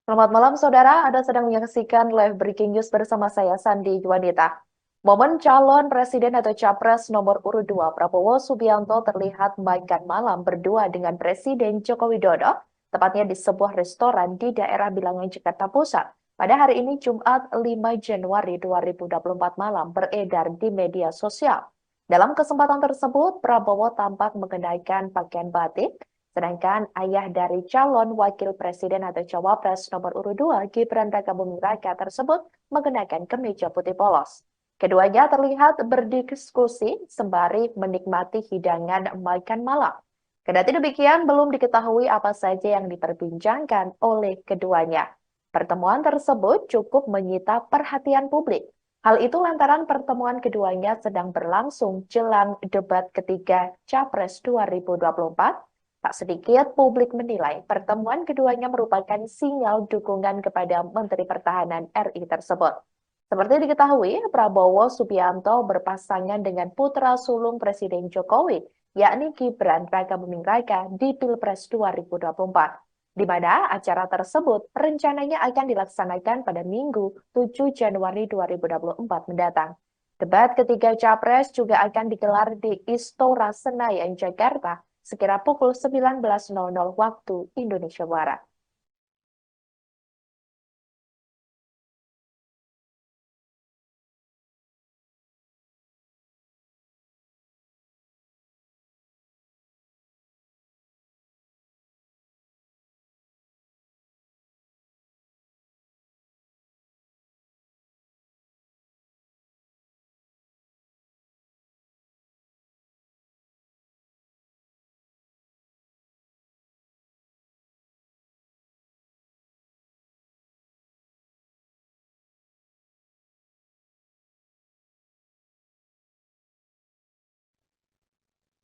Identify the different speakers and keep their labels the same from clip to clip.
Speaker 1: Selamat malam saudara, Anda sedang menyaksikan live breaking news bersama saya Sandi Juanita. Momen calon presiden atau capres nomor urut 2 Prabowo Subianto terlihat makan malam berdua dengan Presiden Joko Widodo, tepatnya di sebuah restoran di daerah Bilangan, Jakarta Pusat. Pada hari ini Jumat 5 Januari 2024 malam beredar di media sosial. Dalam kesempatan tersebut, Prabowo tampak mengenakan pakaian batik. Sedangkan ayah dari calon wakil presiden atau cawapres nomor urut 2, Gibran Rakabuming Raka tersebut mengenakan kemeja putih polos. Keduanya terlihat berdiskusi sembari menikmati hidangan makan malam. Kendati demikian, belum diketahui apa saja yang diperbincangkan oleh keduanya. Pertemuan tersebut cukup menyita perhatian publik. Hal itu lantaran pertemuan keduanya sedang berlangsung jelang debat ketiga Capres 2024. Tak sedikit publik menilai pertemuan keduanya merupakan sinyal dukungan kepada Menteri Pertahanan RI tersebut. Seperti diketahui, Prabowo Subianto berpasangan dengan putra sulung Presiden Jokowi, yakni Gibran Rakabuming Raka di Pilpres 2024, di mana acara tersebut rencananya akan dilaksanakan pada Minggu 7 Januari 2024 mendatang. Debat ketiga Capres juga akan digelar di Istora Senayan, Jakarta, sekira pukul 19.00 waktu Indonesia Barat.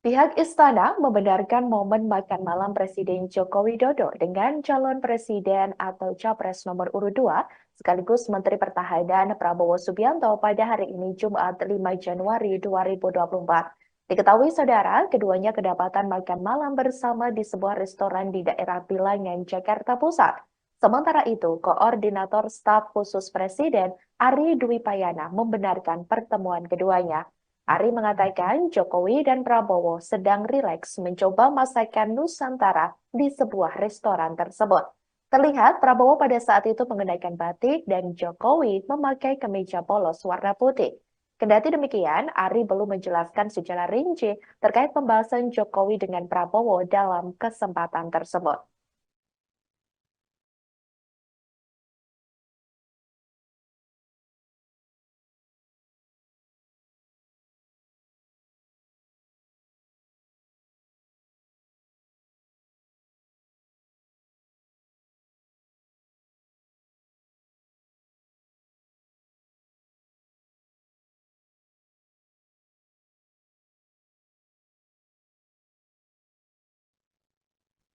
Speaker 1: Pihak istana membenarkan momen makan malam Presiden Joko Widodo dengan calon presiden atau capres nomor urut 2 sekaligus Menteri Pertahanan Prabowo Subianto pada hari ini Jumat 5 Januari 2024. Diketahui saudara, keduanya kedapatan makan malam bersama di sebuah restoran di daerah Bilangan, Jakarta Pusat. Sementara itu, Koordinator Staf Khusus Presiden Ari Dwi Payana membenarkan pertemuan keduanya. Ari mengatakan Jokowi dan Prabowo sedang rileks mencoba masakan Nusantara di sebuah restoran tersebut. Terlihat Prabowo pada saat itu mengenakan batik dan Jokowi memakai kemeja polos warna putih. Kendati demikian, Ari belum menjelaskan secara rinci terkait pembahasan Jokowi dengan Prabowo dalam kesempatan tersebut.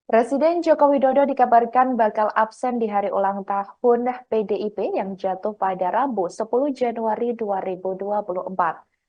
Speaker 1: Presiden Joko Widodo dikabarkan bakal absen di hari ulang tahun PDIP yang jatuh pada Rabu 10 Januari 2024.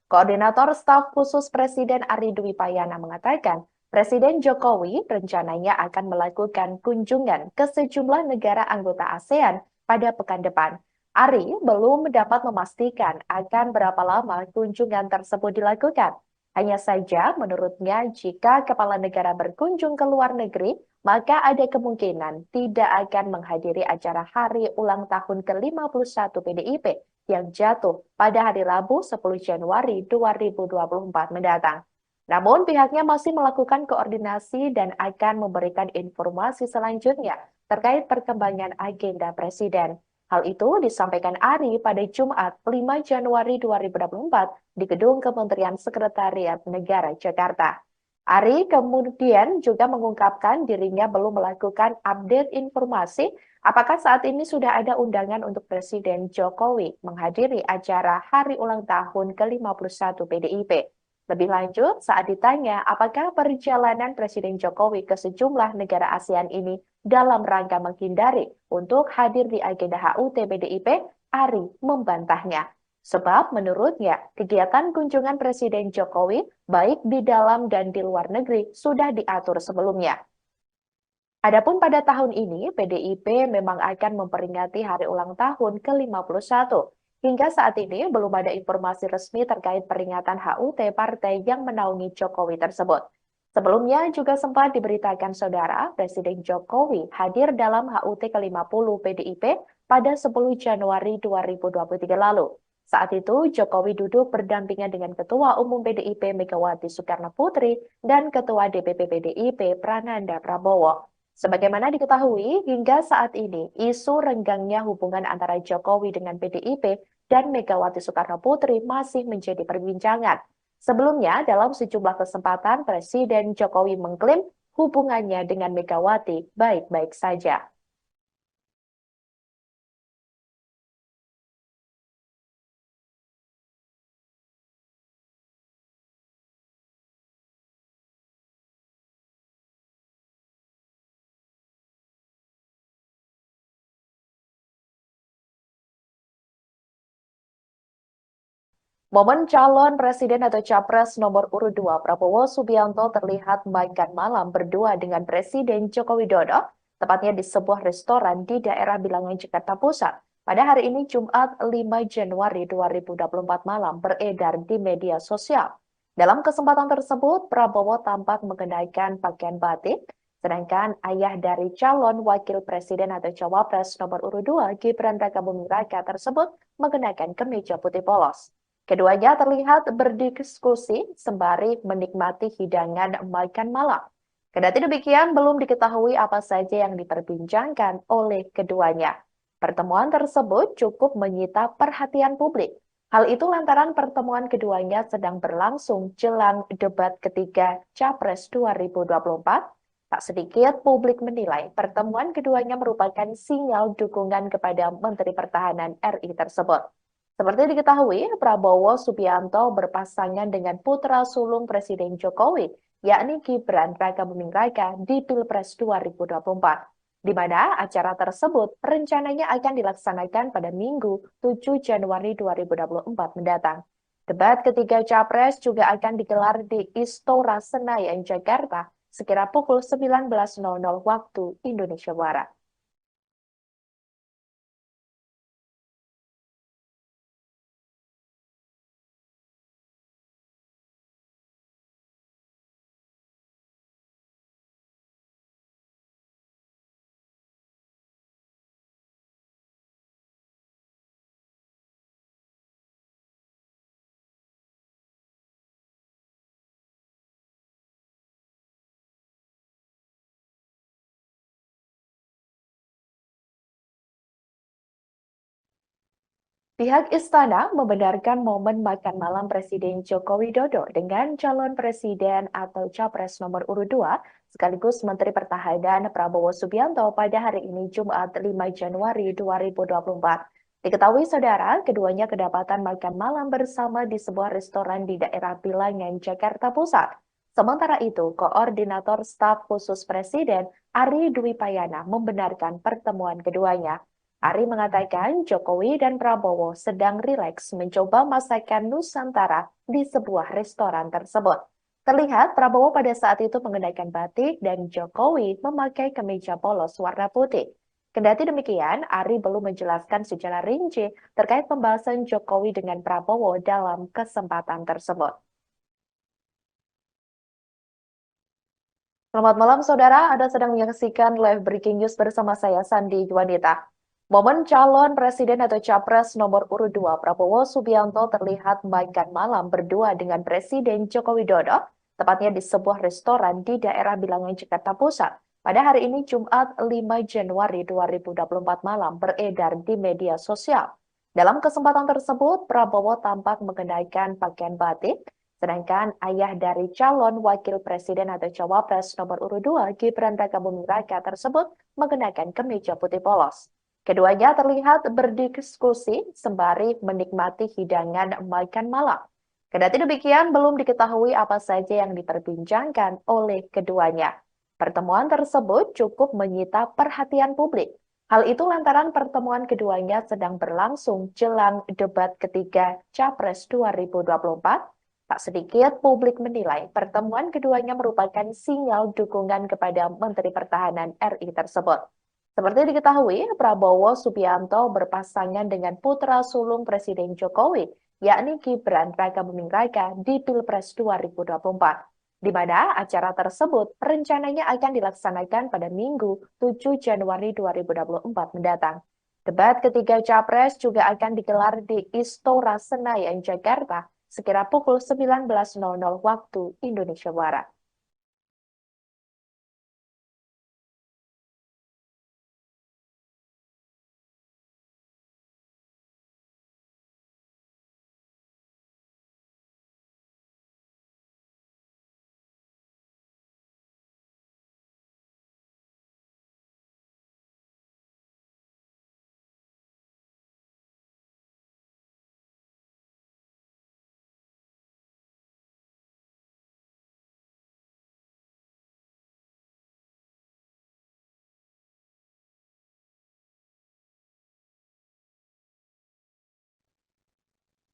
Speaker 1: Koordinator Staf Khusus Presiden Ari Dwi Payana mengatakan, Presiden Jokowi rencananya akan melakukan kunjungan ke sejumlah negara anggota ASEAN pada pekan depan. Ari belum dapat memastikan akan berapa lama kunjungan tersebut dilakukan. Hanya saja, menurutnya, jika kepala negara berkunjung ke luar negeri, maka ada kemungkinan tidak akan menghadiri acara hari ulang tahun ke-51 PDIP yang jatuh pada hari Rabu 10 Januari 2024 mendatang. Namun pihaknya masih melakukan koordinasi dan akan memberikan informasi selanjutnya terkait perkembangan agenda Presiden. Hal itu disampaikan Ari pada Jumat 5 Januari 2024 di Gedung Kementerian Sekretariat Negara Jakarta. Ari kemudian juga mengungkapkan dirinya belum melakukan update informasi apakah saat ini sudah ada undangan untuk Presiden Jokowi menghadiri acara hari ulang tahun ke-51 PDIP. Lebih lanjut, saat ditanya apakah perjalanan Presiden Jokowi ke sejumlah negara ASEAN ini dalam rangka menghindari untuk hadir di agenda HUT PDIP, Ari membantahnya. Sebab menurutnya, kegiatan kunjungan Presiden Jokowi baik di dalam dan di luar negeri sudah diatur sebelumnya. Adapun pada tahun ini, PDIP memang akan memperingati hari ulang tahun ke-51. Hingga saat ini belum ada informasi resmi terkait peringatan HUT partai yang menaungi Jokowi tersebut. Sebelumnya juga sempat diberitakan saudara, Presiden Jokowi hadir dalam HUT ke-50 PDIP pada 10 Januari 2023 lalu. Saat itu, Jokowi duduk berdampingan dengan Ketua Umum PDIP Megawati Soekarno Putri dan Ketua DPP PDIP Prananda Prabowo. Sebagaimana diketahui, hingga saat ini, isu renggangnya hubungan antara Jokowi dengan PDIP dan Megawati Soekarno Putri masih menjadi perbincangan. Sebelumnya, dalam sejumlah kesempatan, Presiden Jokowi mengklaim hubungannya dengan Megawati baik-baik saja. Momen calon presiden atau capres nomor urut 2 Prabowo Subianto terlihat makan malam berdua dengan Presiden Joko Widodo, tepatnya di sebuah restoran di daerah Bilangan, Jakarta Pusat. Pada hari ini Jumat 5 Januari 2024 malam beredar di media sosial. Dalam kesempatan tersebut, Prabowo tampak mengenakan pakaian batik, sedangkan ayah dari calon wakil presiden atau cawapres nomor urut 2 Gibran Rakabuming Raka tersebut mengenakan kemeja putih polos. Keduanya terlihat berdiskusi sembari menikmati hidangan makan malam. Kendati demikian, belum diketahui apa saja yang diperbincangkan oleh keduanya. Pertemuan tersebut cukup menyita perhatian publik. Hal itu lantaran pertemuan keduanya sedang berlangsung jelang debat ketiga Capres 2024. Tak sedikit publik menilai pertemuan keduanya merupakan sinyal dukungan kepada Menteri Pertahanan RI tersebut. Seperti diketahui, Prabowo Subianto berpasangan dengan putra sulung Presiden Jokowi, yakni Gibran Rakabuming Raka di Pilpres 2024, di mana acara tersebut rencananya akan dilaksanakan pada Minggu 7 Januari 2024 mendatang. Debat ketiga Capres juga akan digelar di Istora Senayan, Jakarta, sekira pukul 19.00 waktu Indonesia Barat. Pihak istana membenarkan momen makan malam Presiden Joko Widodo dengan calon presiden atau capres nomor urut 2 sekaligus Menteri Pertahanan Prabowo Subianto pada hari ini Jumat 5 Januari 2024. Diketahui saudara, keduanya kedapatan makan malam bersama di sebuah restoran di daerah Bilangan, Jakarta Pusat. Sementara itu, Koordinator Staf Khusus Presiden Ari Dwi Payana membenarkan pertemuan keduanya. Ari mengatakan Jokowi dan Prabowo sedang rileks mencoba masakan Nusantara di sebuah restoran tersebut. Terlihat Prabowo pada saat itu mengenakan batik dan Jokowi memakai kemeja polos warna putih. Kendati demikian, Ari belum menjelaskan secara rinci terkait pembahasan Jokowi dengan Prabowo dalam kesempatan tersebut. Selamat malam saudara, Anda sedang menyaksikan live breaking news bersama saya Sandi Juanita. Momen calon presiden atau capres nomor urut 2 Prabowo Subianto terlihat makan malam berdua dengan Presiden Joko Widodo, tepatnya di sebuah restoran di daerah Bilangan, Jakarta Pusat. Pada hari ini Jumat 5 Januari 2024 malam beredar di media sosial. Dalam kesempatan tersebut, Prabowo tampak mengenakan pakaian batik, sedangkan ayah dari calon wakil presiden atau cawapres nomor urut 2 Gibran Rakabuming Raka tersebut mengenakan kemeja putih polos. Keduanya terlihat berdiskusi sembari menikmati hidangan makan malam. Kendati demikian, belum diketahui apa saja yang diperbincangkan oleh keduanya. Pertemuan tersebut cukup menyita perhatian publik. Hal itu lantaran pertemuan keduanya sedang berlangsung jelang debat ketiga Capres 2024. Tak sedikit publik menilai pertemuan keduanya merupakan sinyal dukungan kepada Menteri Pertahanan RI tersebut. Seperti diketahui, Prabowo Subianto berpasangan dengan putra sulung Presiden Jokowi, yakni Gibran Rakabuming Raka di Pilpres 2024, di mana acara tersebut rencananya akan dilaksanakan pada Minggu 7 Januari 2024 mendatang. Debat ketiga Capres juga akan digelar di Istora Senayan, Jakarta, sekira pukul 19.00 waktu Indonesia Barat.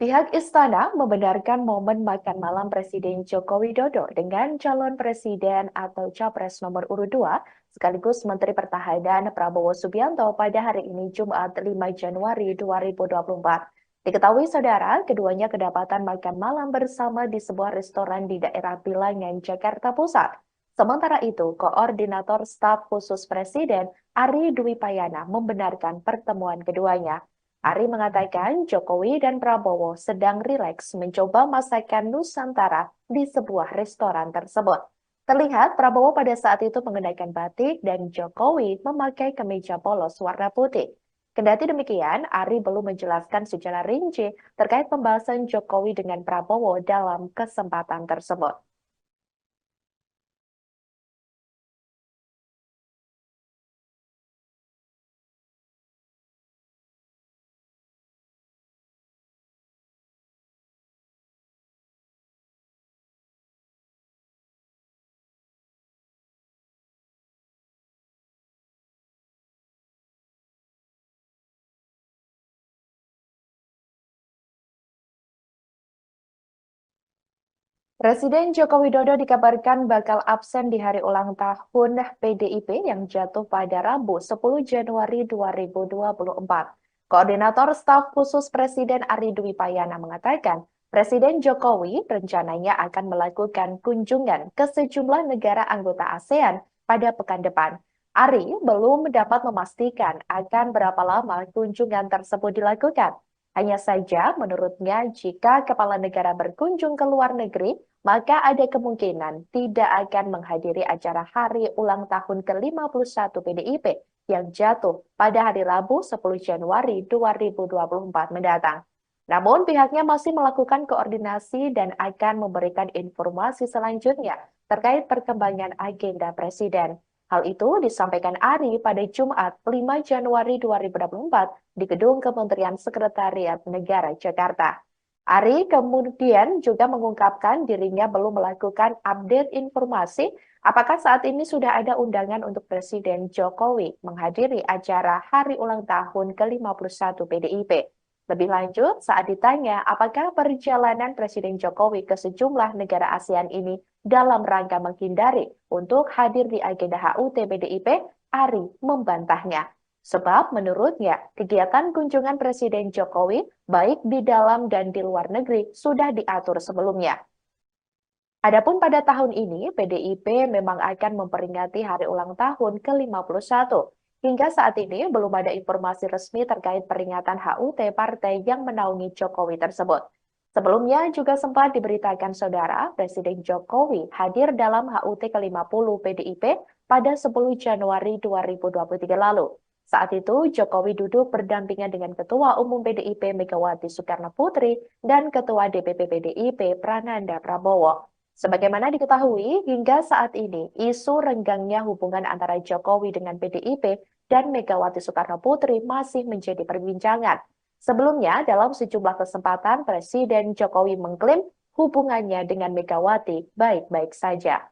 Speaker 1: Pihak istana membenarkan momen makan malam Presiden Joko Widodo dengan calon presiden atau capres nomor urut 2 sekaligus Menteri Pertahanan Prabowo Subianto pada hari ini Jumat 5 Januari 2024. Diketahui saudara, keduanya kedapatan makan malam bersama di sebuah restoran di daerah Bilangan, Jakarta Pusat. Sementara itu, Koordinator Staf Khusus Presiden Ari Dwi Payana membenarkan pertemuan keduanya. Ari mengatakan Jokowi dan Prabowo sedang rileks mencoba masakan Nusantara di sebuah restoran tersebut. Terlihat Prabowo pada saat itu mengenakan batik dan Jokowi memakai kemeja polos warna putih. Kendati demikian, Ari belum menjelaskan secara rinci terkait pembahasan Jokowi dengan Prabowo dalam kesempatan tersebut. Presiden Joko Widodo dikabarkan bakal absen di hari ulang tahun PDIP yang jatuh pada Rabu 10 Januari 2024. Koordinator Staf Khusus Presiden Ari Dwi Payana mengatakan, Presiden Jokowi rencananya akan melakukan kunjungan ke sejumlah negara anggota ASEAN pada pekan depan. Ari belum dapat memastikan akan berapa lama kunjungan tersebut dilakukan. Hanya saja, menurutnya, jika kepala negara berkunjung ke luar negeri, maka ada kemungkinan tidak akan menghadiri acara hari ulang tahun ke-51 PDIP yang jatuh pada hari Rabu 10 Januari 2024 mendatang. Namun pihaknya masih melakukan koordinasi dan akan memberikan informasi selanjutnya terkait perkembangan agenda Presiden. Hal itu disampaikan Ari pada Jumat 5 Januari 2024 di Gedung Kementerian Sekretariat Negara Jakarta. Ari kemudian juga mengungkapkan dirinya belum melakukan update informasi apakah saat ini sudah ada undangan untuk Presiden Jokowi menghadiri acara hari ulang tahun ke-51 PDIP. Lebih lanjut, saat ditanya apakah perjalanan Presiden Jokowi ke sejumlah negara ASEAN ini dalam rangka menghindari untuk hadir di agenda HUT PDIP, Ari membantahnya. Sebab menurutnya, kegiatan kunjungan Presiden Jokowi baik di dalam dan di luar negeri sudah diatur sebelumnya. Adapun pada tahun ini, PDIP memang akan memperingati hari ulang tahun ke-51. Hingga saat ini belum ada informasi resmi terkait peringatan HUT partai yang menaungi Jokowi tersebut. Sebelumnya juga sempat diberitakan saudara, Presiden Jokowi hadir dalam HUT ke-50 PDIP pada 10 Januari 2023 lalu. Saat itu, Jokowi duduk berdampingan dengan Ketua Umum PDIP Megawati Soekarno Putri dan Ketua DPP PDIP Prananda Prabowo. Sebagaimana diketahui, hingga saat ini, isu renggangnya hubungan antara Jokowi dengan PDIP dan Megawati Soekarno Putri masih menjadi perbincangan. Sebelumnya, dalam sejumlah kesempatan, Presiden Jokowi mengklaim hubungannya dengan Megawati baik-baik saja.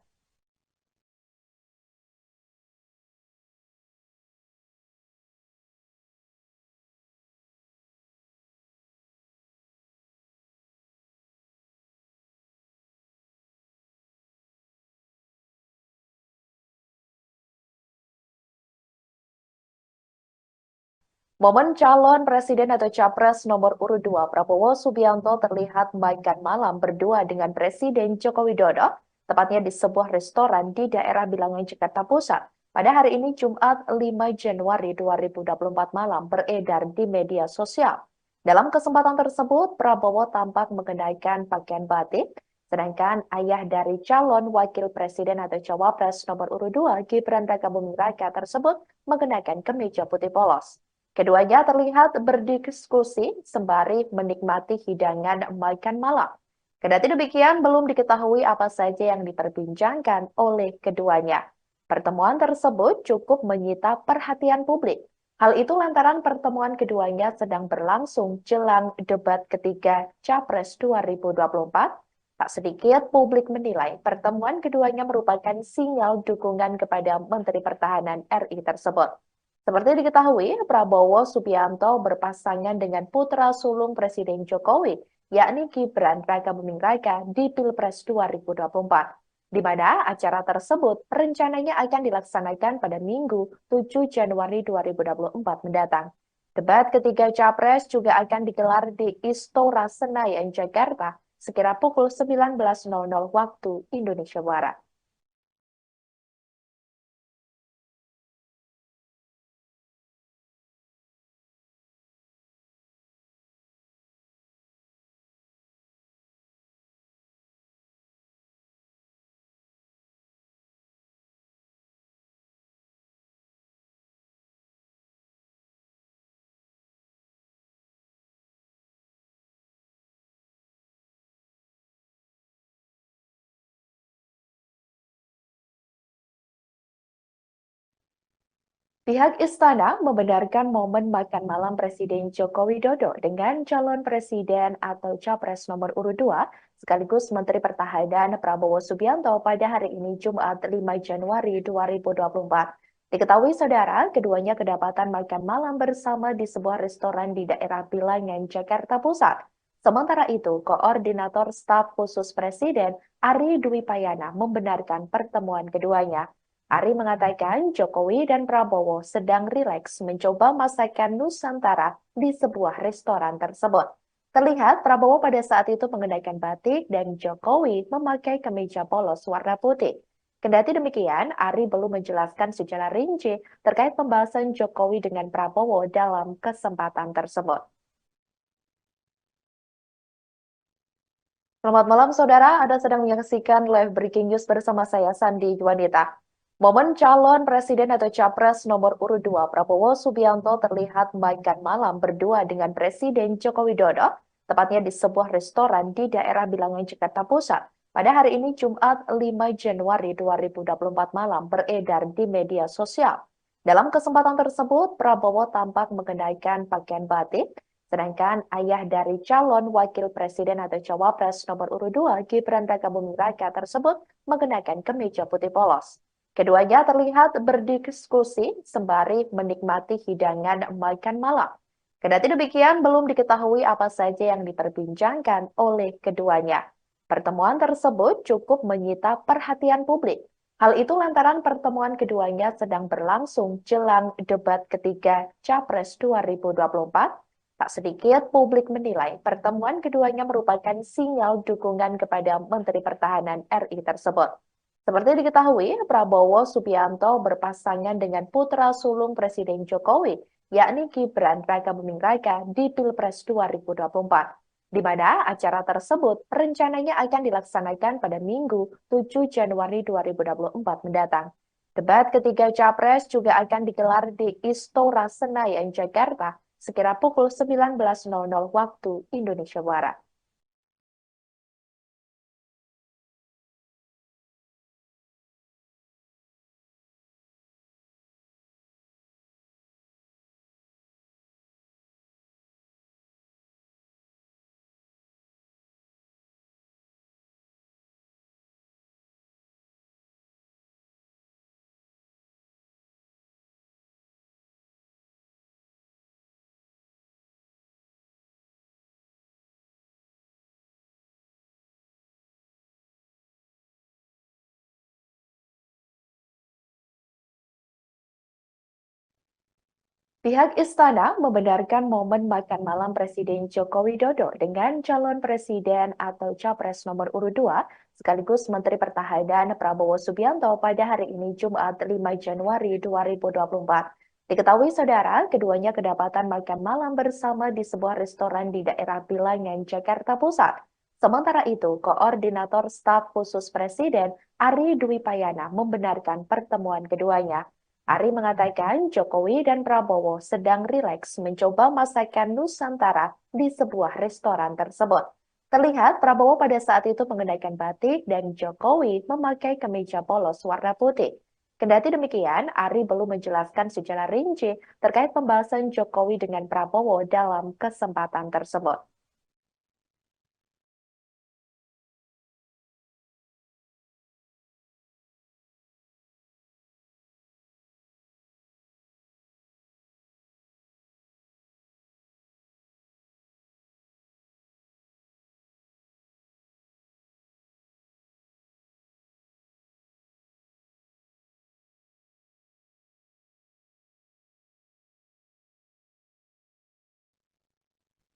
Speaker 1: Momen calon presiden atau capres nomor urut 2 Prabowo Subianto terlihat makan malam berdua dengan Presiden Joko Widodo, tepatnya di sebuah restoran di daerah Bilangan, Jakarta Pusat. Pada hari ini Jumat 5 Januari 2024 malam beredar di media sosial. Dalam kesempatan tersebut, Prabowo tampak mengenakan pakaian batik, sedangkan ayah dari calon wakil presiden atau cawapres nomor urut 2 Gibran Rakabuming Raka tersebut mengenakan kemeja putih polos. Keduanya terlihat berdiskusi sembari menikmati hidangan makan malam. Kendati demikian, belum diketahui apa saja yang diperbincangkan oleh keduanya. Pertemuan tersebut cukup menyita perhatian publik. Hal itu lantaran pertemuan keduanya sedang berlangsung jelang debat ketiga Capres 2024. Tak sedikit publik menilai pertemuan keduanya merupakan sinyal dukungan kepada Menteri Pertahanan RI tersebut. Seperti diketahui, Prabowo Subianto berpasangan dengan putra sulung Presiden Jokowi, yakni Gibran Rakabuming Raka di Pilpres 2024, di mana acara tersebut rencananya akan dilaksanakan pada Minggu 7 Januari 2024 mendatang. Debat ketiga Capres juga akan digelar di Istora Senayan, Jakarta, sekira pukul 19.00 waktu Indonesia Barat. Pihak istana membenarkan momen makan malam Presiden Joko Widodo dengan calon presiden atau capres nomor urut 2 sekaligus Menteri Pertahanan Prabowo Subianto pada hari ini Jumat 5 Januari 2024. Diketahui saudara, keduanya kedapatan makan malam bersama di sebuah restoran di daerah Bilangan, Jakarta Pusat. Sementara itu, Koordinator Staf Khusus Presiden Ari Dwi Payana membenarkan pertemuan keduanya. Ari mengatakan Jokowi dan Prabowo sedang rileks mencoba masakan Nusantara di sebuah restoran tersebut. Terlihat Prabowo pada saat itu mengenakan batik dan Jokowi memakai kemeja polos warna putih. Kendati demikian, Ari belum menjelaskan secara rinci terkait pembahasan Jokowi dengan Prabowo dalam kesempatan tersebut. Selamat malam saudara, Anda sedang menyaksikan live breaking news bersama saya Sandi Juanita. Momen calon presiden atau capres nomor urut 2 Prabowo Subianto terlihat makan malam berdua dengan Presiden Joko Widodo, tepatnya di sebuah restoran di daerah Bilangan, Jakarta Pusat. Pada hari ini Jumat 5 Januari 2024 malam beredar di media sosial. Dalam kesempatan tersebut, Prabowo tampak mengenakan pakaian batik, sedangkan ayah dari calon wakil presiden atau cawapres nomor urut 2 Gibran Rakabuming Raka tersebut mengenakan kemeja putih polos. Keduanya terlihat berdiskusi sembari menikmati hidangan makan malam. Kendati demikian, belum diketahui apa saja yang diperbincangkan oleh keduanya. Pertemuan tersebut cukup menyita perhatian publik. Hal itu lantaran pertemuan keduanya sedang berlangsung jelang debat ketiga Capres 2024. Tak sedikit publik menilai pertemuan keduanya merupakan sinyal dukungan kepada Menteri Pertahanan RI tersebut. Seperti diketahui, Prabowo Subianto berpasangan dengan putra sulung Presiden Jokowi, yakni Gibran Rakabuming Raka di Pilpres 2024, di mana acara tersebut rencananya akan dilaksanakan pada Minggu 7 Januari 2024 mendatang. Debat ketiga Capres juga akan digelar di Istora Senayan, Jakarta, sekira pukul 19.00 waktu Indonesia Barat. Pihak istana membenarkan momen makan malam Presiden Joko Widodo dengan calon presiden atau capres nomor urut 2 sekaligus Menteri Pertahanan Prabowo Subianto pada hari ini Jumat 5 Januari 2024. Diketahui saudara, keduanya kedapatan makan malam bersama di sebuah restoran di daerah Bilangan, Jakarta Pusat. Sementara itu, Koordinator Staf Khusus Presiden Ari Dwi Payana membenarkan pertemuan keduanya. Ari mengatakan Jokowi dan Prabowo sedang rileks mencoba masakan Nusantara di sebuah restoran tersebut. Terlihat Prabowo pada saat itu mengenakan batik dan Jokowi memakai kemeja polos warna putih. Kendati demikian, Ari belum menjelaskan secara rinci terkait pembahasan Jokowi dengan Prabowo dalam kesempatan tersebut.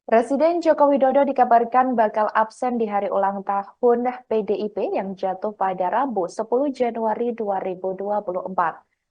Speaker 1: Presiden Joko Widodo dikabarkan bakal absen di hari ulang tahun PDIP yang jatuh pada Rabu 10 Januari 2024.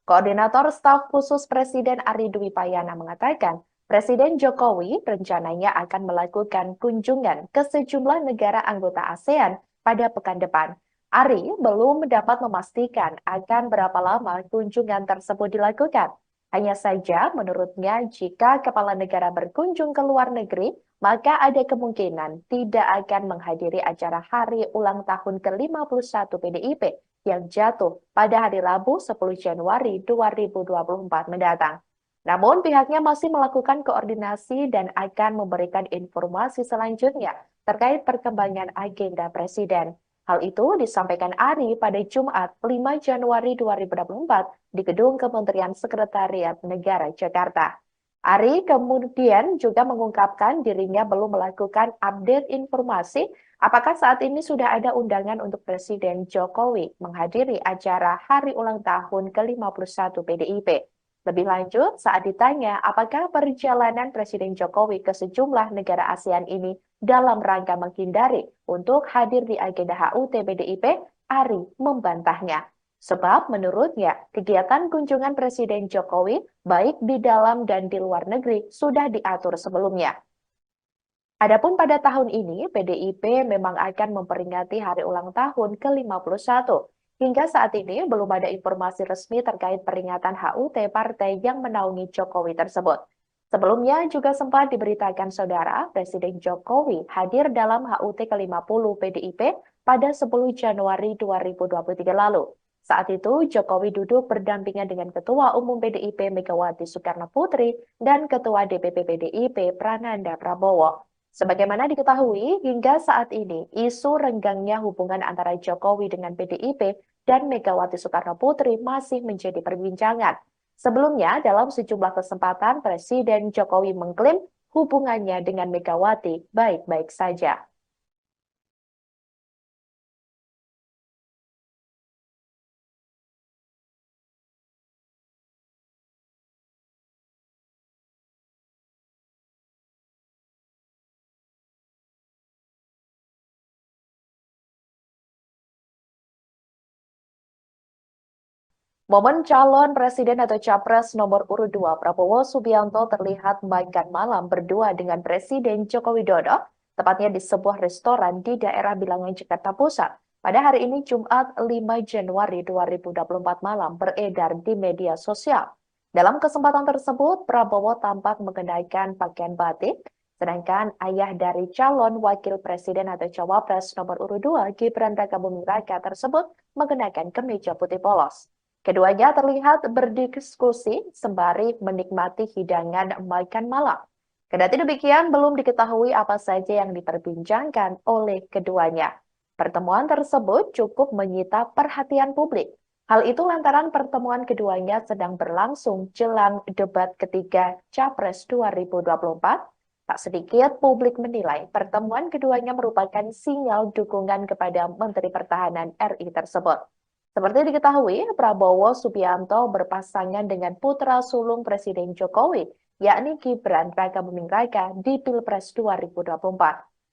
Speaker 1: Koordinator Staf Khusus Presiden Ari Dwi Payana mengatakan, Presiden Jokowi rencananya akan melakukan kunjungan ke sejumlah negara anggota ASEAN pada pekan depan. Ari belum dapat memastikan akan berapa lama kunjungan tersebut dilakukan. Hanya saja, menurutnya, jika kepala negara berkunjung ke luar negeri, maka ada kemungkinan tidak akan menghadiri acara hari ulang tahun ke-51 PDIP yang jatuh pada hari Rabu 10 Januari 2024 mendatang. Namun pihaknya masih melakukan koordinasi dan akan memberikan informasi selanjutnya terkait perkembangan agenda Presiden. Hal itu disampaikan Ari pada Jumat 5 Januari 2024 di Gedung Kementerian Sekretariat Negara Jakarta. Ari kemudian juga mengungkapkan dirinya belum melakukan update informasi apakah saat ini sudah ada undangan untuk Presiden Jokowi menghadiri acara hari ulang tahun ke-51 PDIP. Lebih lanjut, saat ditanya apakah perjalanan Presiden Jokowi ke sejumlah negara ASEAN ini dalam rangka menghindari untuk hadir di agenda HUT PDIP, Ari membantahnya. Sebab menurutnya, kegiatan kunjungan Presiden Jokowi baik di dalam dan di luar negeri sudah diatur sebelumnya. Adapun pada tahun ini, PDIP memang akan memperingati hari ulang tahun ke-51. Hingga saat ini belum ada informasi resmi terkait peringatan HUT partai yang menaungi Jokowi tersebut. Sebelumnya juga sempat diberitakan saudara, Presiden Jokowi hadir dalam HUT ke-50 PDIP pada 10 Januari 2023 lalu. Saat itu, Jokowi duduk berdampingan dengan Ketua Umum PDIP Megawati Soekarno Putri dan Ketua DPP PDIP Prananda Prabowo. Sebagaimana diketahui, hingga saat ini, isu renggangnya hubungan antara Jokowi dengan PDIP dan Megawati Soekarno Putri masih menjadi perbincangan. Sebelumnya, dalam sejumlah kesempatan, Presiden Jokowi mengklaim hubungannya dengan Megawati baik-baik saja. Momen calon presiden atau capres nomor urut 2 Prabowo Subianto terlihat makan malam berdua dengan Presiden Joko Widodo, tepatnya di sebuah restoran di daerah Bilangan, Jakarta Pusat. Pada hari ini Jumat 5 Januari 2024 malam beredar di media sosial. Dalam kesempatan tersebut, Prabowo tampak mengenakan pakaian batik, sedangkan ayah dari calon wakil presiden atau cawapres nomor urut 2 Gibran Rakabuming Raka tersebut mengenakan kemeja putih polos. Keduanya terlihat berdiskusi sembari menikmati hidangan makan malam. Kendati demikian, belum diketahui apa saja yang diperbincangkan oleh keduanya. Pertemuan tersebut cukup menyita perhatian publik. Hal itu lantaran pertemuan keduanya sedang berlangsung jelang debat ketiga Capres 2024. Tak sedikit publik menilai pertemuan keduanya merupakan sinyal dukungan kepada Menteri Pertahanan RI tersebut. Seperti diketahui, Prabowo Subianto berpasangan dengan putra sulung Presiden Jokowi, yakni Gibran Rakabuming Raka di Pilpres 2024,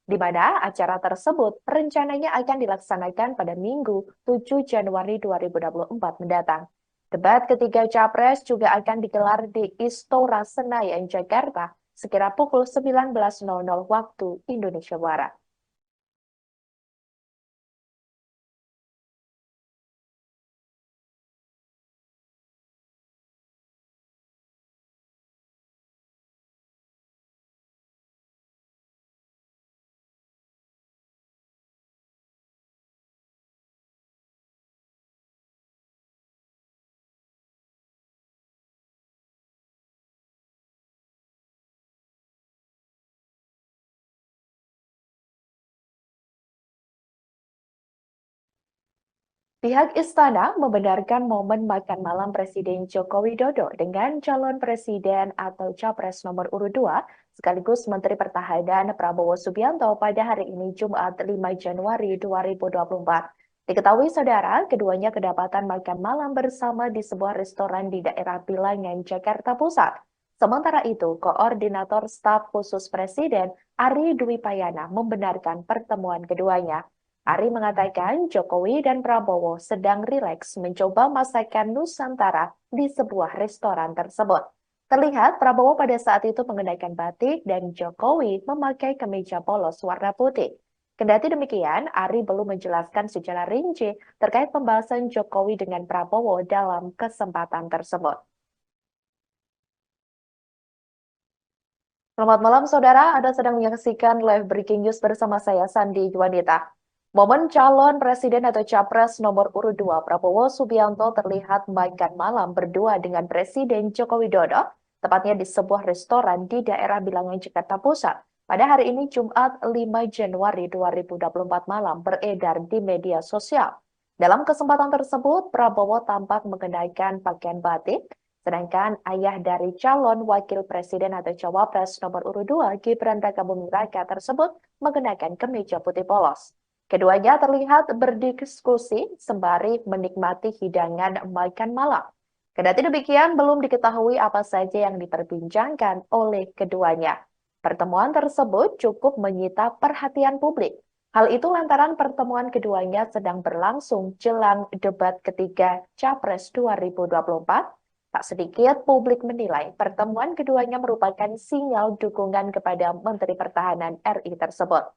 Speaker 1: di mana acara tersebut rencananya akan dilaksanakan pada Minggu 7 Januari 2024 mendatang. Debat ketiga Capres juga akan digelar di Istora Senayan, Jakarta, sekira pukul 19.00 waktu Indonesia Barat. Pihak istana membenarkan momen makan malam Presiden Joko Widodo dengan calon presiden atau capres nomor urut 2 sekaligus Menteri Pertahanan Prabowo Subianto pada hari ini Jumat 5 Januari 2024. Diketahui saudara, keduanya kedapatan makan malam bersama di sebuah restoran di daerah Bilangan, Jakarta Pusat. Sementara itu, Koordinator Staf Khusus Presiden Ari Dwi Payana membenarkan pertemuan keduanya. Ari mengatakan Jokowi dan Prabowo sedang rileks mencoba masakan Nusantara di sebuah restoran tersebut. Terlihat Prabowo pada saat itu mengenakan batik dan Jokowi memakai kemeja polos warna putih. Kendati demikian, Ari belum menjelaskan secara rinci terkait pembahasan Jokowi dengan Prabowo dalam kesempatan tersebut. Selamat malam saudara, Anda sedang menyaksikan live breaking news bersama saya Sandi Juanita. Momen calon presiden atau capres nomor urut 2 Prabowo Subianto terlihat makan malam berdua dengan Presiden Joko Widodo, tepatnya di sebuah restoran di daerah Bilangan, Jakarta Pusat. Pada hari ini Jumat 5 Januari 2024 malam beredar di media sosial. Dalam kesempatan tersebut, Prabowo tampak mengenakan pakaian batik. Sedangkan ayah dari calon wakil presiden atau cawapres nomor urut 2, Gibran Rakabuming Raka tersebut mengenakan kemeja putih polos. Keduanya terlihat berdiskusi sembari menikmati hidangan makan malam. Kendati demikian, belum diketahui apa saja yang diperbincangkan oleh keduanya. Pertemuan tersebut cukup menyita perhatian publik. Hal itu lantaran pertemuan keduanya sedang berlangsung jelang debat ketiga Capres 2024. Tak sedikit publik menilai pertemuan keduanya merupakan sinyal dukungan kepada Menteri Pertahanan RI tersebut.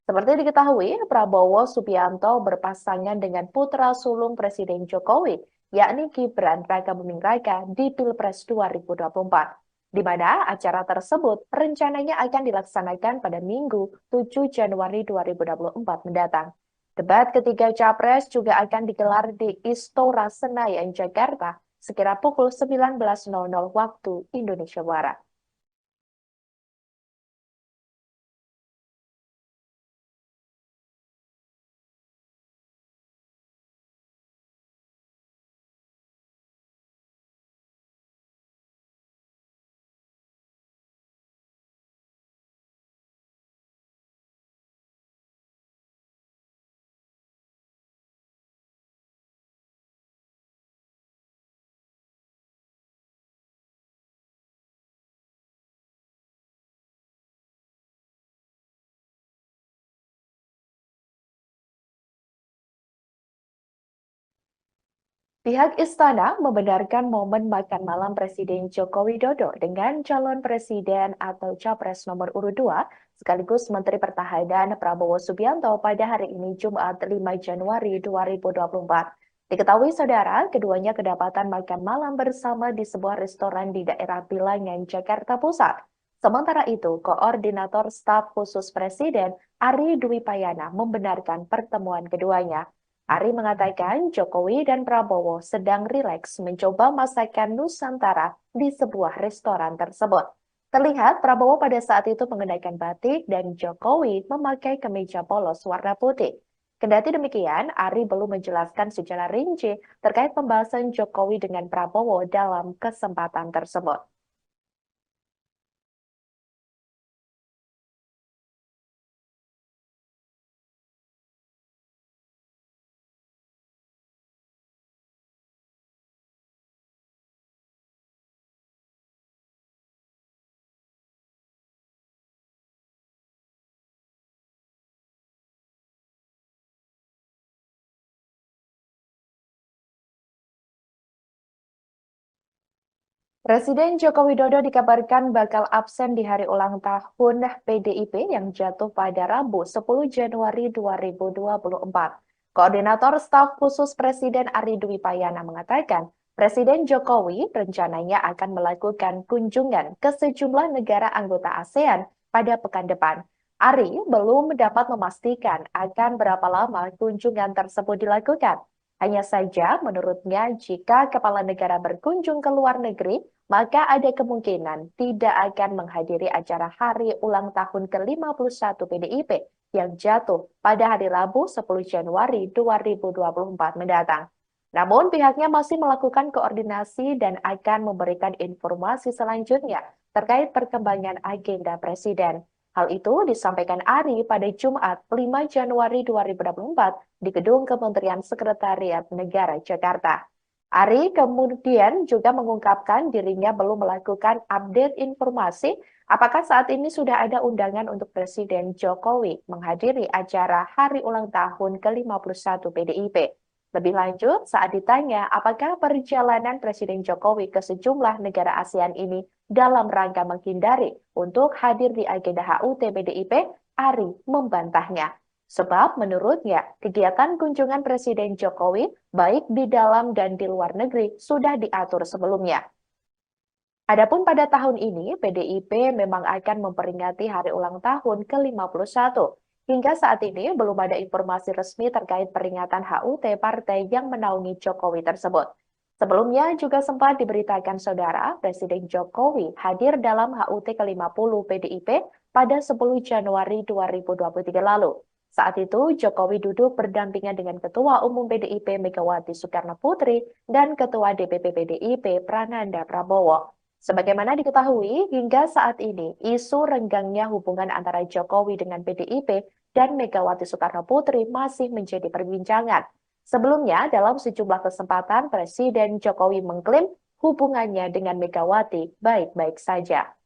Speaker 1: Seperti diketahui, Prabowo Subianto berpasangan dengan putra sulung Presiden Jokowi, yakni Gibran Rakabuming Raka di Pilpres 2024, di mana acara tersebut rencananya akan dilaksanakan pada Minggu 7 Januari 2024 mendatang. Debat ketiga Capres juga akan digelar di Istora Senayan, Jakarta, sekira pukul 19.00 waktu Indonesia Barat. Pihak istana membenarkan momen makan malam Presiden Joko Widodo dengan calon presiden atau capres nomor urut 2 sekaligus Menteri Pertahanan Prabowo Subianto pada hari ini Jumat 5 Januari 2024. Diketahui saudara, keduanya kedapatan makan malam bersama di sebuah restoran di daerah Bilangan, Jakarta Pusat. Sementara itu, Koordinator Staf Khusus Presiden Ari Dwi Payana membenarkan pertemuan keduanya. Ari mengatakan Jokowi dan Prabowo sedang rileks mencoba masakan Nusantara di sebuah restoran tersebut. Terlihat Prabowo pada saat itu mengenakan batik dan Jokowi memakai kemeja polos warna putih. Kendati demikian, Ari belum menjelaskan secara rinci terkait pembahasan Jokowi dengan Prabowo dalam kesempatan tersebut. Presiden Joko Widodo dikabarkan bakal absen di hari ulang tahun PDIP yang jatuh pada Rabu 10 Januari 2024. Koordinator Staf Khusus Presiden Ari Dwi Payana mengatakan, Presiden Jokowi rencananya akan melakukan kunjungan ke sejumlah negara anggota ASEAN pada pekan depan. Ari belum dapat memastikan akan berapa lama kunjungan tersebut dilakukan. Hanya saja, menurutnya, jika kepala negara berkunjung ke luar negeri, maka ada kemungkinan tidak akan menghadiri acara hari ulang tahun ke-51 PDIP yang jatuh pada hari Rabu 10 Januari 2024 mendatang. Namun pihaknya masih melakukan koordinasi dan akan memberikan informasi selanjutnya terkait perkembangan agenda Presiden. Hal itu disampaikan Ari pada Jumat 5 Januari 2024 di Gedung Kementerian Sekretariat Negara Jakarta. Ari kemudian juga mengungkapkan dirinya belum melakukan update informasi apakah saat ini sudah ada undangan untuk Presiden Jokowi menghadiri acara hari ulang tahun ke-51 PDIP. Lebih lanjut, saat ditanya apakah perjalanan Presiden Jokowi ke sejumlah negara ASEAN ini dalam rangka menghindari untuk hadir di agenda HUT PDIP, Ari membantahnya. Sebab menurutnya, kegiatan kunjungan Presiden Jokowi baik di dalam dan di luar negeri sudah diatur sebelumnya. Adapun pada tahun ini, PDIP memang akan memperingati hari ulang tahun ke-51. Hingga saat ini belum ada informasi resmi terkait peringatan HUT partai yang menaungi Jokowi tersebut. Sebelumnya juga sempat diberitakan saudara, Presiden Jokowi hadir dalam HUT ke-50 PDIP pada 10 Januari 2023 lalu. Saat itu, Jokowi duduk berdampingan dengan Ketua Umum PDIP Megawati Soekarno Putri dan Ketua DPP PDIP Prananda Prabowo. Sebagaimana diketahui, hingga saat ini, isu renggangnya hubungan antara Jokowi dengan PDIP dan Megawati Soekarno Putri masih menjadi perbincangan. Sebelumnya, dalam sejumlah kesempatan, Presiden Jokowi mengklaim hubungannya dengan Megawati baik-baik saja.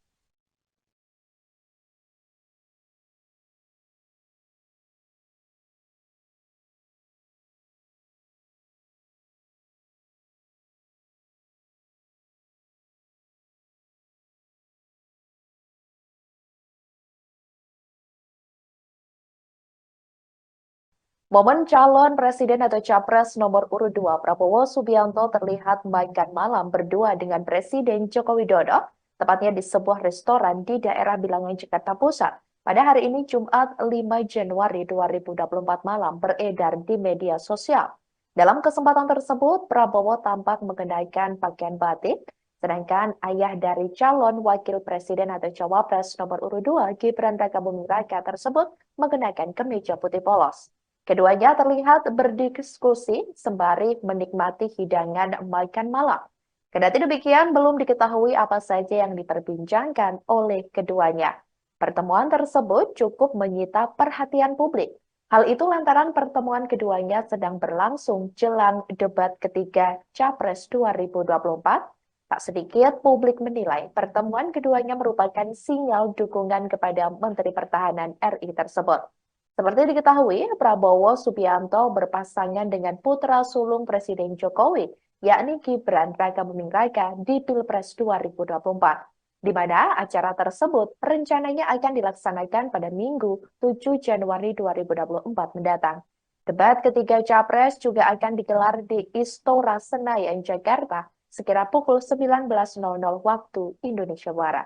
Speaker 1: Momen calon presiden atau capres nomor urut 2 Prabowo Subianto terlihat makan malam berdua dengan Presiden Joko Widodo, tepatnya di sebuah restoran di daerah Bilangan, Jakarta Pusat. Pada hari ini Jumat 5 Januari 2024 malam beredar di media sosial. Dalam kesempatan tersebut, Prabowo tampak mengenakan pakaian batik, sedangkan ayah dari calon wakil presiden atau cawapres nomor urut 2 Gibran Rakabuming Raka tersebut mengenakan kemeja putih polos. Keduanya terlihat berdiskusi sembari menikmati hidangan makan malam. Kendati demikian, belum diketahui apa saja yang diperbincangkan oleh keduanya. Pertemuan tersebut cukup menyita perhatian publik. Hal itu lantaran pertemuan keduanya sedang berlangsung jelang debat ketiga Capres 2024. Tak sedikit publik menilai pertemuan keduanya merupakan sinyal dukungan kepada Menteri Pertahanan RI tersebut. Seperti diketahui, Prabowo Subianto berpasangan dengan putra sulung Presiden Jokowi, yakni Gibran Rakabuming Raka di Pilpres 2024, di mana acara tersebut rencananya akan dilaksanakan pada Minggu 7 Januari 2024 mendatang. Debat ketiga Capres juga akan digelar di Istora Senayan, Jakarta, sekira pukul 19.00 waktu Indonesia Barat.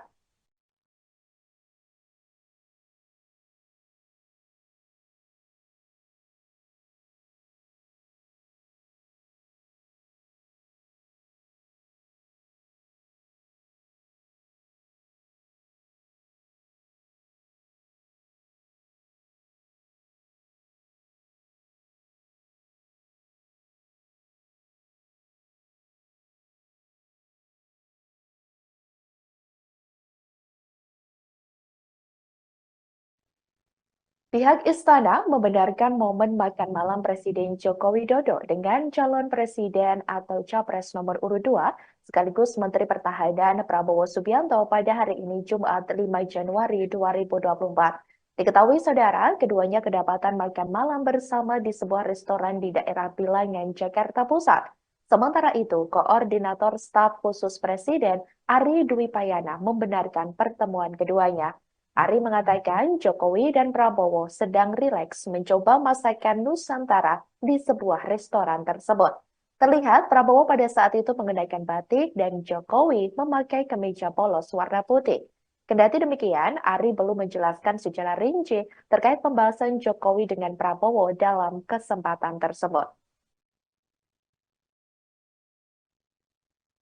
Speaker 1: Pihak istana membenarkan momen makan malam Presiden Joko Widodo dengan calon presiden atau capres nomor urut 2 sekaligus Menteri Pertahanan Prabowo Subianto pada hari ini Jumat 5 Januari 2024. Diketahui saudara, keduanya kedapatan makan malam bersama di sebuah restoran di daerah Bilangan, Jakarta Pusat. Sementara itu, Koordinator Staf Khusus Presiden Ari Dwi Payana membenarkan pertemuan keduanya. Ari mengatakan Jokowi dan Prabowo sedang rileks mencoba masakan Nusantara di sebuah restoran tersebut. Terlihat Prabowo pada saat itu mengenakan batik dan Jokowi memakai kemeja polos warna putih. Kendati demikian, Ari belum menjelaskan secara rinci terkait pembahasan Jokowi dengan Prabowo dalam kesempatan tersebut.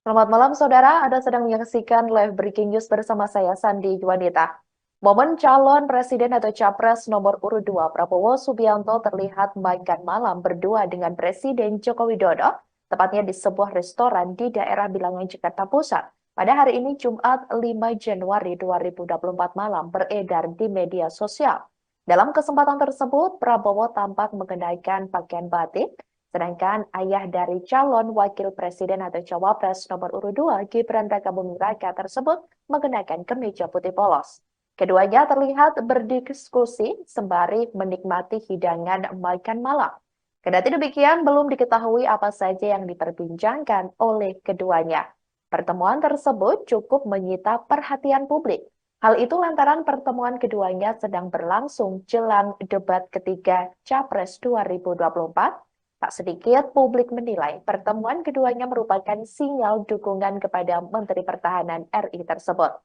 Speaker 1: Selamat malam, saudara. Anda sedang menyaksikan live breaking news bersama saya, Sandi Juanita. Momen calon presiden atau capres nomor urut 2 Prabowo Subianto terlihat makan malam berdua dengan Presiden Joko Widodo, tepatnya di sebuah restoran di daerah Bilangan, Jakarta Pusat. Pada hari ini, Jumat 5 Januari 2024 malam, beredar di media sosial. Dalam kesempatan tersebut, Prabowo tampak mengenakan pakaian batik, sedangkan ayah dari calon wakil presiden atau cawapres nomor urut 2 Gibran Rakabuming Raka tersebut mengenakan kemeja putih polos. Keduanya terlihat berdiskusi sembari menikmati hidangan makan malam. Kendati demikian, belum diketahui apa saja yang diperbincangkan oleh keduanya. Pertemuan tersebut cukup menyita perhatian publik. Hal itu lantaran pertemuan keduanya sedang berlangsung jelang debat ketiga Capres 2024. Tak sedikit publik menilai pertemuan keduanya merupakan sinyal dukungan kepada Menteri Pertahanan RI tersebut.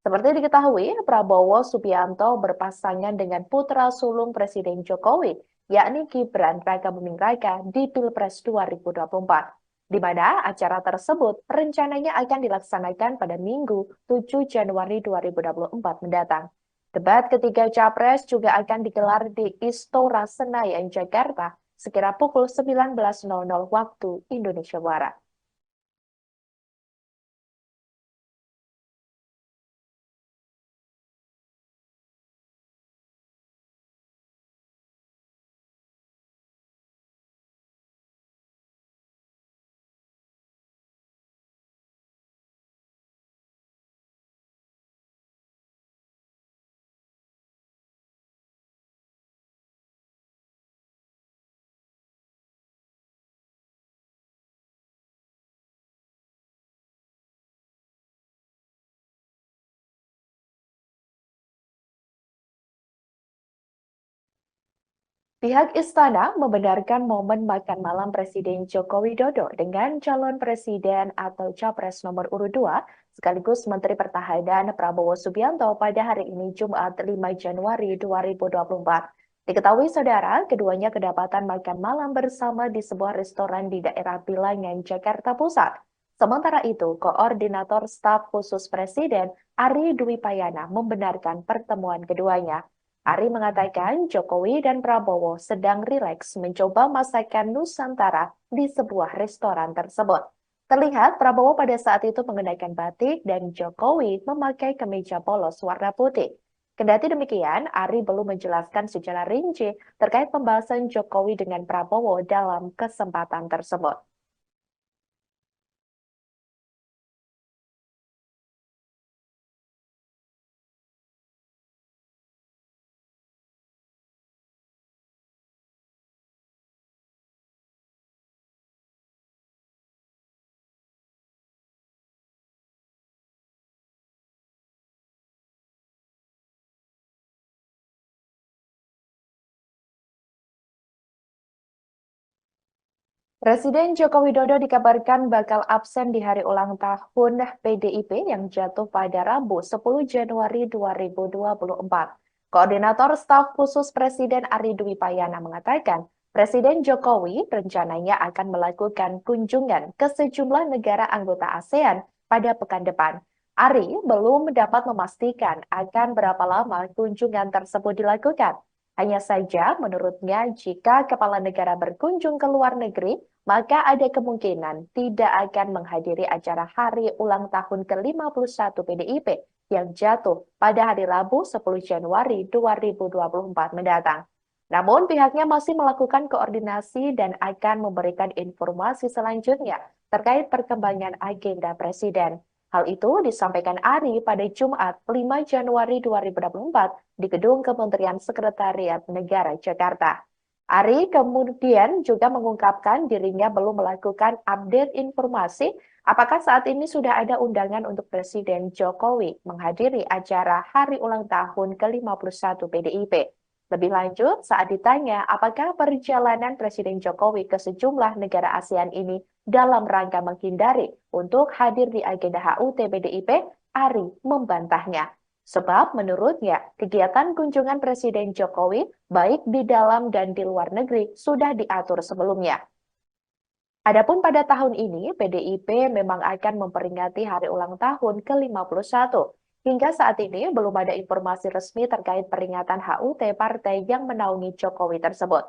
Speaker 1: Seperti diketahui, Prabowo Subianto berpasangan dengan putra sulung Presiden Jokowi, yakni Gibran Rakabuming Raka di Pilpres 2024, di mana acara tersebut rencananya akan dilaksanakan pada Minggu 7 Januari 2024 mendatang. Debat ketiga Capres juga akan digelar di Istora Senayan, Jakarta, sekira pukul 19.00 waktu Indonesia Barat. Pihak istana membenarkan momen makan malam Presiden Joko Widodo dengan calon presiden atau capres nomor urut 2 sekaligus Menteri Pertahanan Prabowo Subianto pada hari ini Jumat 5 Januari 2024. Diketahui saudara, keduanya kedapatan makan malam bersama di sebuah restoran di daerah Bilangan, Jakarta Pusat. Sementara itu, Koordinator Staf Khusus Presiden Ari Dwi Payana membenarkan pertemuan keduanya. Ari mengatakan Jokowi dan Prabowo sedang rileks mencoba masakan Nusantara di sebuah restoran tersebut. Terlihat Prabowo pada saat itu mengenakan batik dan Jokowi memakai kemeja polos warna putih. Kendati demikian, Ari belum menjelaskan secara rinci terkait pembahasan Jokowi dengan Prabowo dalam kesempatan tersebut. Presiden Joko Widodo dikabarkan bakal absen di hari ulang tahun PDIP yang jatuh pada Rabu 10 Januari 2024. Koordinator Staf Khusus Presiden Ari Dwi Payana mengatakan, Presiden Jokowi rencananya akan melakukan kunjungan ke sejumlah negara anggota ASEAN pada pekan depan. Ari belum dapat memastikan akan berapa lama kunjungan tersebut dilakukan. Hanya saja menurutnya jika kepala negara berkunjung ke luar negeri, maka ada kemungkinan tidak akan menghadiri acara hari ulang tahun ke-51 PDIP yang jatuh pada hari Rabu 10 Januari 2024 mendatang. Namun pihaknya masih melakukan koordinasi dan akan memberikan informasi selanjutnya terkait perkembangan agenda Presiden. Hal itu disampaikan Ari pada Jumat 5 Januari 2024 di Gedung Kementerian Sekretariat Negara Jakarta. Ari kemudian juga mengungkapkan dirinya belum melakukan update informasi apakah saat ini sudah ada undangan untuk Presiden Jokowi menghadiri acara hari ulang tahun ke-51 PDIP. Lebih lanjut, saat ditanya apakah perjalanan Presiden Jokowi ke sejumlah negara ASEAN ini dalam rangka menghindari untuk hadir di agenda HUT PDIP, Ari membantahnya. Sebab menurutnya, kegiatan kunjungan Presiden Jokowi baik di dalam dan di luar negeri sudah diatur sebelumnya. Adapun pada tahun ini, PDIP memang akan memperingati hari ulang tahun ke-51. Hingga saat ini belum ada informasi resmi terkait peringatan HUT partai yang menaungi Jokowi tersebut.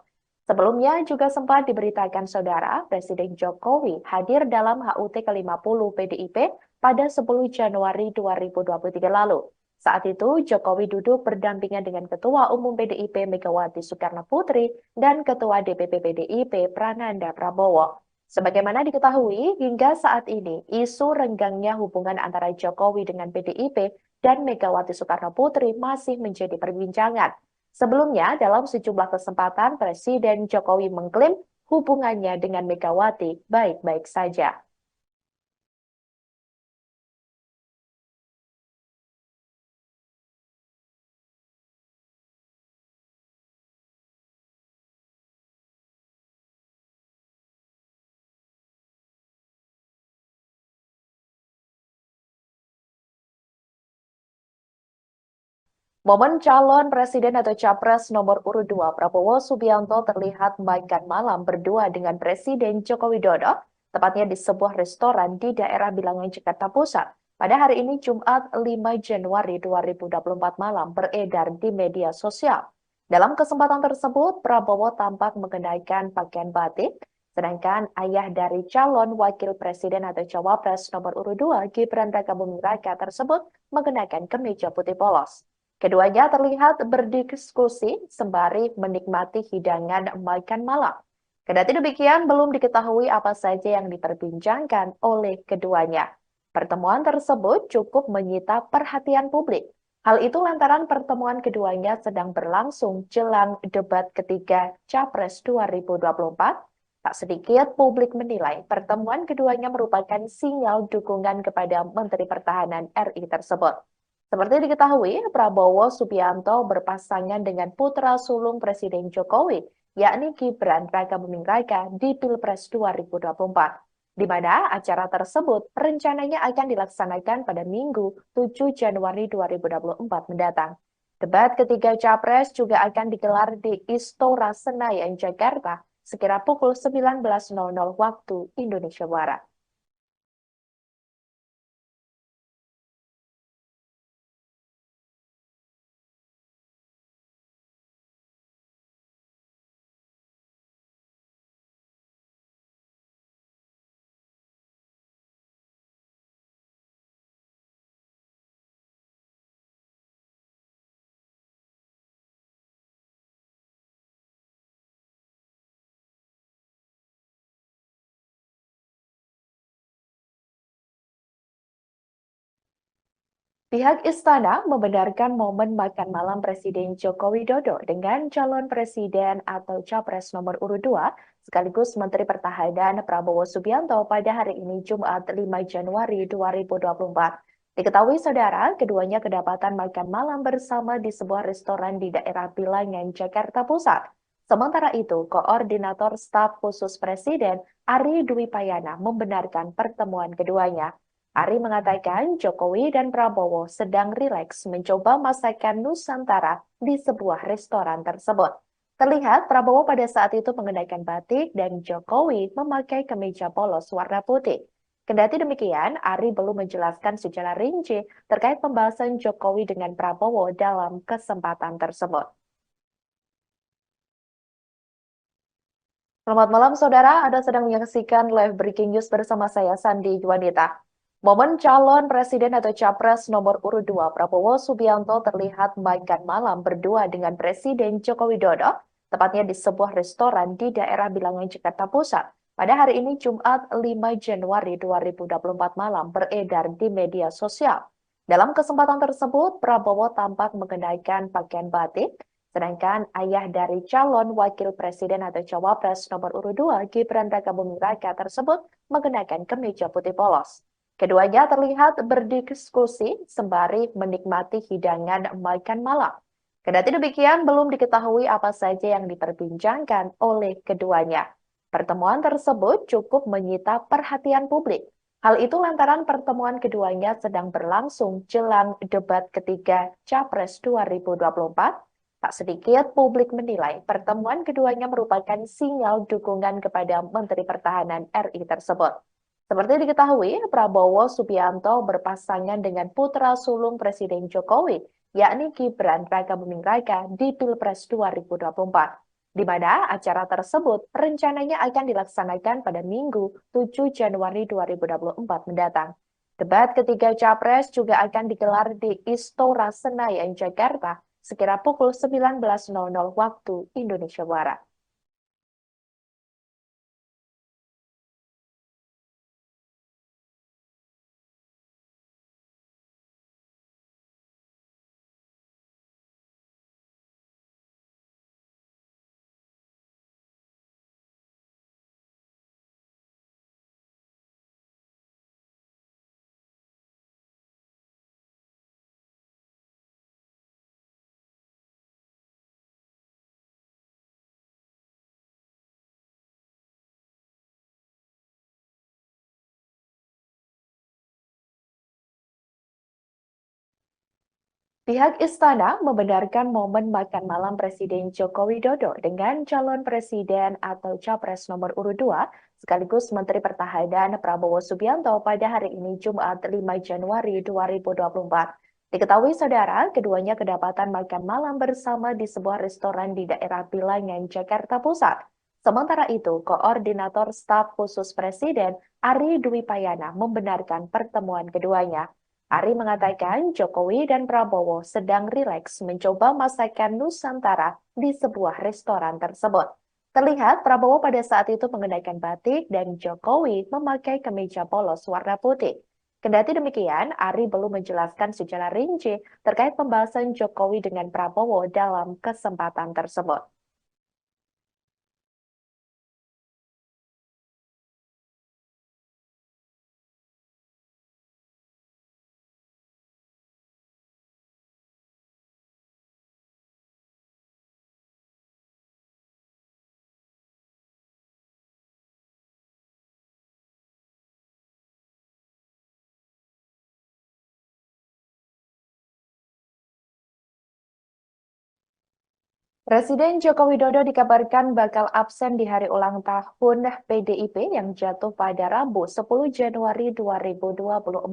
Speaker 1: Sebelumnya juga sempat diberitakan saudara, Presiden Jokowi hadir dalam HUT ke-50 PDIP pada 10 Januari 2023 lalu. Saat itu, Jokowi duduk berdampingan dengan Ketua Umum PDIP Megawati Soekarno Putri dan Ketua DPP PDIP Prananda Prabowo. Sebagaimana diketahui, hingga saat ini, isu renggangnya hubungan antara Jokowi dengan PDIP dan Megawati Soekarno Putri masih menjadi perbincangan. Sebelumnya, dalam sejumlah kesempatan, Presiden Jokowi mengklaim hubungannya dengan Megawati baik-baik saja. Momen calon presiden atau capres nomor urut 2 Prabowo Subianto terlihat makan malam berdua dengan Presiden Joko Widodo, tepatnya di sebuah restoran di daerah Bilangan, Jakarta Pusat. Pada hari ini Jumat 5 Januari 2024 malam beredar di media sosial. Dalam kesempatan tersebut, Prabowo tampak mengenakan pakaian batik, sedangkan ayah dari calon wakil presiden atau cawapres nomor urut 2 Gibran Rakabuming Raka tersebut mengenakan kemeja putih polos. Keduanya terlihat berdiskusi sembari menikmati hidangan makan malam. Kendati demikian, belum diketahui apa saja yang diperbincangkan oleh keduanya. Pertemuan tersebut cukup menyita perhatian publik. Hal itu lantaran pertemuan keduanya sedang berlangsung jelang debat ketiga Capres 2024. Tak sedikit publik menilai pertemuan keduanya merupakan sinyal dukungan kepada Menteri Pertahanan RI tersebut. Seperti diketahui, Prabowo Subianto berpasangan dengan putra sulung Presiden Jokowi, yakni Gibran Rakabuming Raka di Pilpres 2024, di mana acara tersebut rencananya akan dilaksanakan pada Minggu 7 Januari 2024 mendatang. Debat ketiga Capres juga akan digelar di Istora Senayan, Jakarta, sekira pukul 19.00 waktu Indonesia Barat. Pihak istana membenarkan momen makan malam Presiden Joko Widodo dengan calon presiden atau capres nomor urut 2 sekaligus Menteri Pertahanan Prabowo Subianto pada hari ini Jumat 5 Januari 2024. Diketahui saudara, keduanya kedapatan makan malam bersama di sebuah restoran di daerah Bilangan, Jakarta Pusat. Sementara itu, Koordinator Staf Khusus Presiden Ari Dwi Payana membenarkan pertemuan keduanya. Ari mengatakan Jokowi dan Prabowo sedang rileks mencoba masakan Nusantara di sebuah restoran tersebut. Terlihat Prabowo pada saat itu mengenakan batik dan Jokowi memakai kemeja polos warna putih. Kendati demikian, Ari belum menjelaskan secara rinci terkait pembahasan Jokowi dengan Prabowo dalam kesempatan tersebut. Selamat malam saudara, Anda sedang menyaksikan live breaking news bersama saya Sandi Juanita. Momen calon presiden atau capres nomor urut 2 Prabowo Subianto terlihat makan malam berdua dengan Presiden Joko Widodo, tepatnya di sebuah restoran di daerah Bilangan, Jakarta Pusat. Pada hari ini Jumat 5 Januari 2024 malam beredar di media sosial. Dalam kesempatan tersebut, Prabowo tampak mengenakan pakaian batik, Sedangkan ayah dari calon wakil presiden atau cawapres nomor urut 2, Gibran Rakabuming Raka tersebut mengenakan kemeja putih polos. Keduanya terlihat berdiskusi sembari menikmati hidangan makan malam. Kendati demikian, belum diketahui apa saja yang diperbincangkan oleh keduanya. Pertemuan tersebut cukup menyita perhatian publik. Hal itu lantaran pertemuan keduanya sedang berlangsung jelang debat ketiga Capres 2024. Tak sedikit publik menilai pertemuan keduanya merupakan sinyal dukungan kepada Menteri Pertahanan RI tersebut. Seperti diketahui, Prabowo Subianto berpasangan dengan putra sulung Presiden Jokowi, yakni Gibran Rakabuming Raka di Pilpres 2024, di mana acara tersebut rencananya akan dilaksanakan pada Minggu 7 Januari 2024 mendatang. Debat ketiga Capres juga akan digelar di Istora Senayan, Jakarta, sekira pukul 19.00 waktu Indonesia Barat. Pihak istana membenarkan momen makan malam Presiden Joko Widodo dengan calon presiden atau capres nomor urut 2 sekaligus Menteri Pertahanan Prabowo Subianto pada hari ini Jumat 5 Januari 2024. Diketahui saudara, keduanya kedapatan makan malam bersama di sebuah restoran di daerah Bilangan, Jakarta Pusat. Sementara itu, Koordinator Staf Khusus Presiden Ari Dwi Payana membenarkan pertemuan keduanya. Ari mengatakan Jokowi dan Prabowo sedang rileks mencoba masakan Nusantara di sebuah restoran tersebut. Terlihat Prabowo pada saat itu mengenakan batik dan Jokowi memakai kemeja polos warna putih. Kendati demikian, Ari belum menjelaskan secara rinci terkait pembahasan Jokowi dengan Prabowo dalam kesempatan tersebut. Presiden Joko Widodo dikabarkan bakal absen di hari ulang tahun PDIP yang jatuh pada Rabu 10 Januari 2024.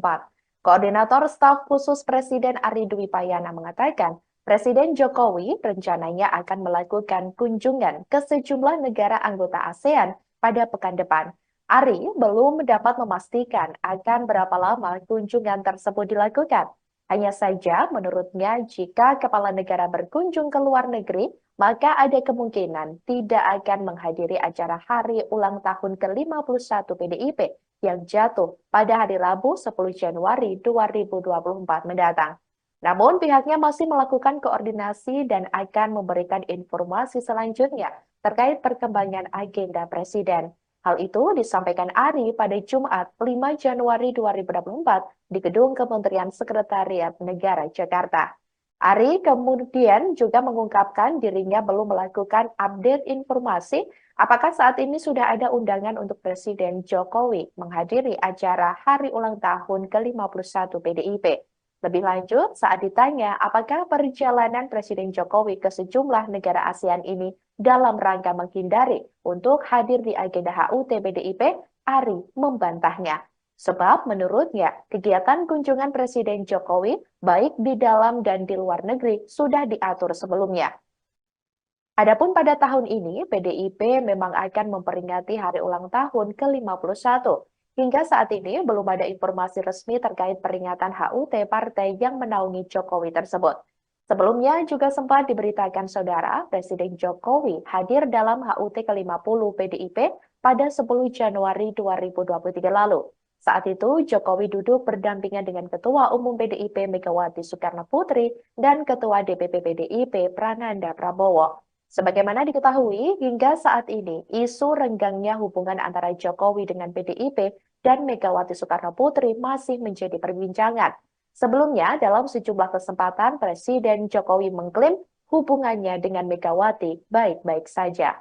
Speaker 1: Koordinator Staf Khusus Presiden Ari Dwi Payana mengatakan, Presiden Jokowi rencananya akan melakukan kunjungan ke sejumlah negara anggota ASEAN pada pekan depan. Ari belum dapat memastikan akan berapa lama kunjungan tersebut dilakukan. Hanya saja, menurutnya, jika kepala negara berkunjung ke luar negeri, maka ada kemungkinan tidak akan menghadiri acara hari ulang tahun ke-51 PDIP yang jatuh pada hari Rabu 10 Januari 2024 mendatang. Namun pihaknya masih melakukan koordinasi dan akan memberikan informasi selanjutnya terkait perkembangan agenda Presiden. Hal itu disampaikan Ari pada Jumat 5 Januari 2024 di Gedung Kementerian Sekretariat Negara Jakarta. Ari kemudian juga mengungkapkan dirinya belum melakukan update informasi apakah saat ini sudah ada undangan untuk Presiden Jokowi menghadiri acara hari ulang tahun ke-51 PDIP. Lebih lanjut, saat ditanya apakah perjalanan Presiden Jokowi ke sejumlah negara ASEAN ini dalam rangka menghindari untuk hadir di agenda HUT PDIP, Ari membantahnya. Sebab menurutnya, kegiatan kunjungan Presiden Jokowi baik di dalam dan di luar negeri sudah diatur sebelumnya. Adapun pada tahun ini, PDIP memang akan memperingati hari ulang tahun ke-51. Hingga saat ini belum ada informasi resmi terkait peringatan HUT partai yang menaungi Jokowi tersebut. Sebelumnya juga sempat diberitakan saudara, Presiden Jokowi hadir dalam HUT ke-50 PDIP pada 10 Januari 2023 lalu. Saat itu, Jokowi duduk berdampingan dengan Ketua Umum PDIP Megawati Soekarnoputri dan Ketua DPP PDIP Prananda Prabowo. Sebagaimana diketahui, hingga saat ini, isu renggangnya hubungan antara Jokowi dengan PDIP dan Megawati Soekarnoputri masih menjadi perbincangan. Sebelumnya, dalam sejumlah kesempatan, Presiden Jokowi mengklaim hubungannya dengan Megawati baik-baik saja.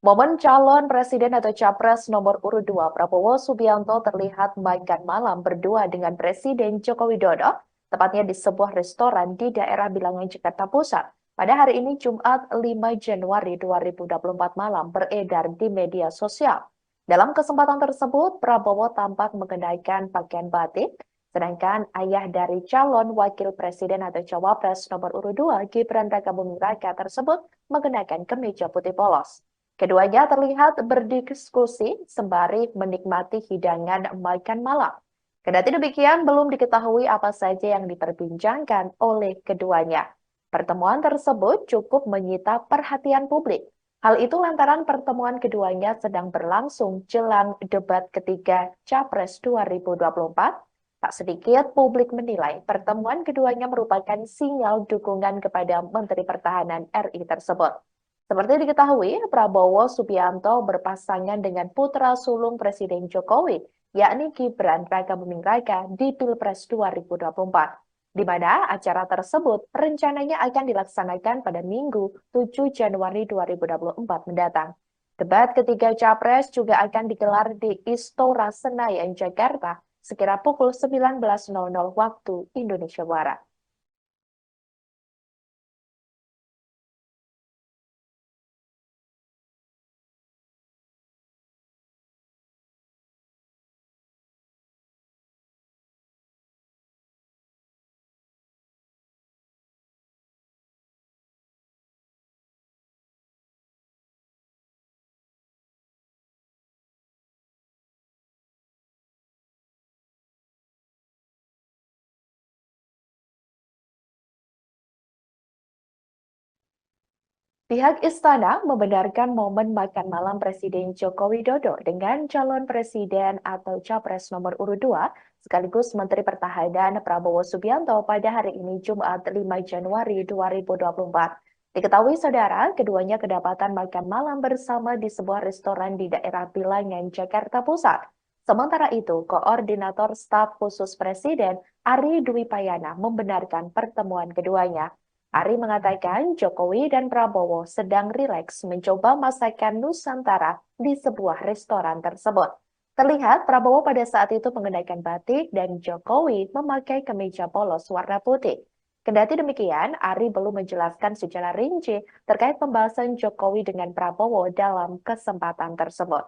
Speaker 1: Momen calon presiden atau capres nomor urut 2 Prabowo Subianto terlihat makan malam berdua dengan Presiden Joko Widodo, tepatnya di sebuah restoran di daerah Bilangan, Jakarta Pusat. Pada hari ini Jumat 5 Januari 2024 malam beredar di media sosial. Dalam kesempatan tersebut, Prabowo tampak mengenakan pakaian batik, sedangkan ayah dari calon wakil presiden atau cawapres nomor urut 2 Gibran Rakabuming Raka tersebut mengenakan kemeja putih polos. Keduanya terlihat berdiskusi sembari menikmati hidangan makan malam. Kendati demikian, belum diketahui apa saja yang diperbincangkan oleh keduanya. Pertemuan tersebut cukup menyita perhatian publik. Hal itu lantaran pertemuan keduanya sedang berlangsung jelang debat ketiga Capres 2024. Tak sedikit publik menilai pertemuan keduanya merupakan sinyal dukungan kepada Menteri Pertahanan RI tersebut. Seperti diketahui, Prabowo Subianto berpasangan dengan putra sulung Presiden Jokowi, yakni Gibran Rakabuming Raka di Pilpres 2024, di mana acara tersebut rencananya akan dilaksanakan pada Minggu 7 Januari 2024 mendatang. Debat ketiga Capres juga akan digelar di Istora Senayan, Jakarta, sekira pukul 19.00 waktu Indonesia Barat. Pihak istana membenarkan momen makan malam Presiden Joko Widodo dengan calon presiden atau capres nomor urut 2 sekaligus Menteri Pertahanan Prabowo Subianto pada hari ini Jumat 5 Januari 2024. Diketahui saudara, keduanya kedapatan makan malam bersama di sebuah restoran di daerah Bilangan, Jakarta Pusat. Sementara itu, Koordinator Staf Khusus Presiden Ari Dwi Payana membenarkan pertemuan keduanya. Ari mengatakan Jokowi dan Prabowo sedang rileks mencoba masakan Nusantara di sebuah restoran tersebut. Terlihat Prabowo pada saat itu mengenakan batik dan Jokowi memakai kemeja polos warna putih. Kendati demikian, Ari belum menjelaskan secara rinci terkait pembahasan Jokowi dengan Prabowo dalam kesempatan tersebut.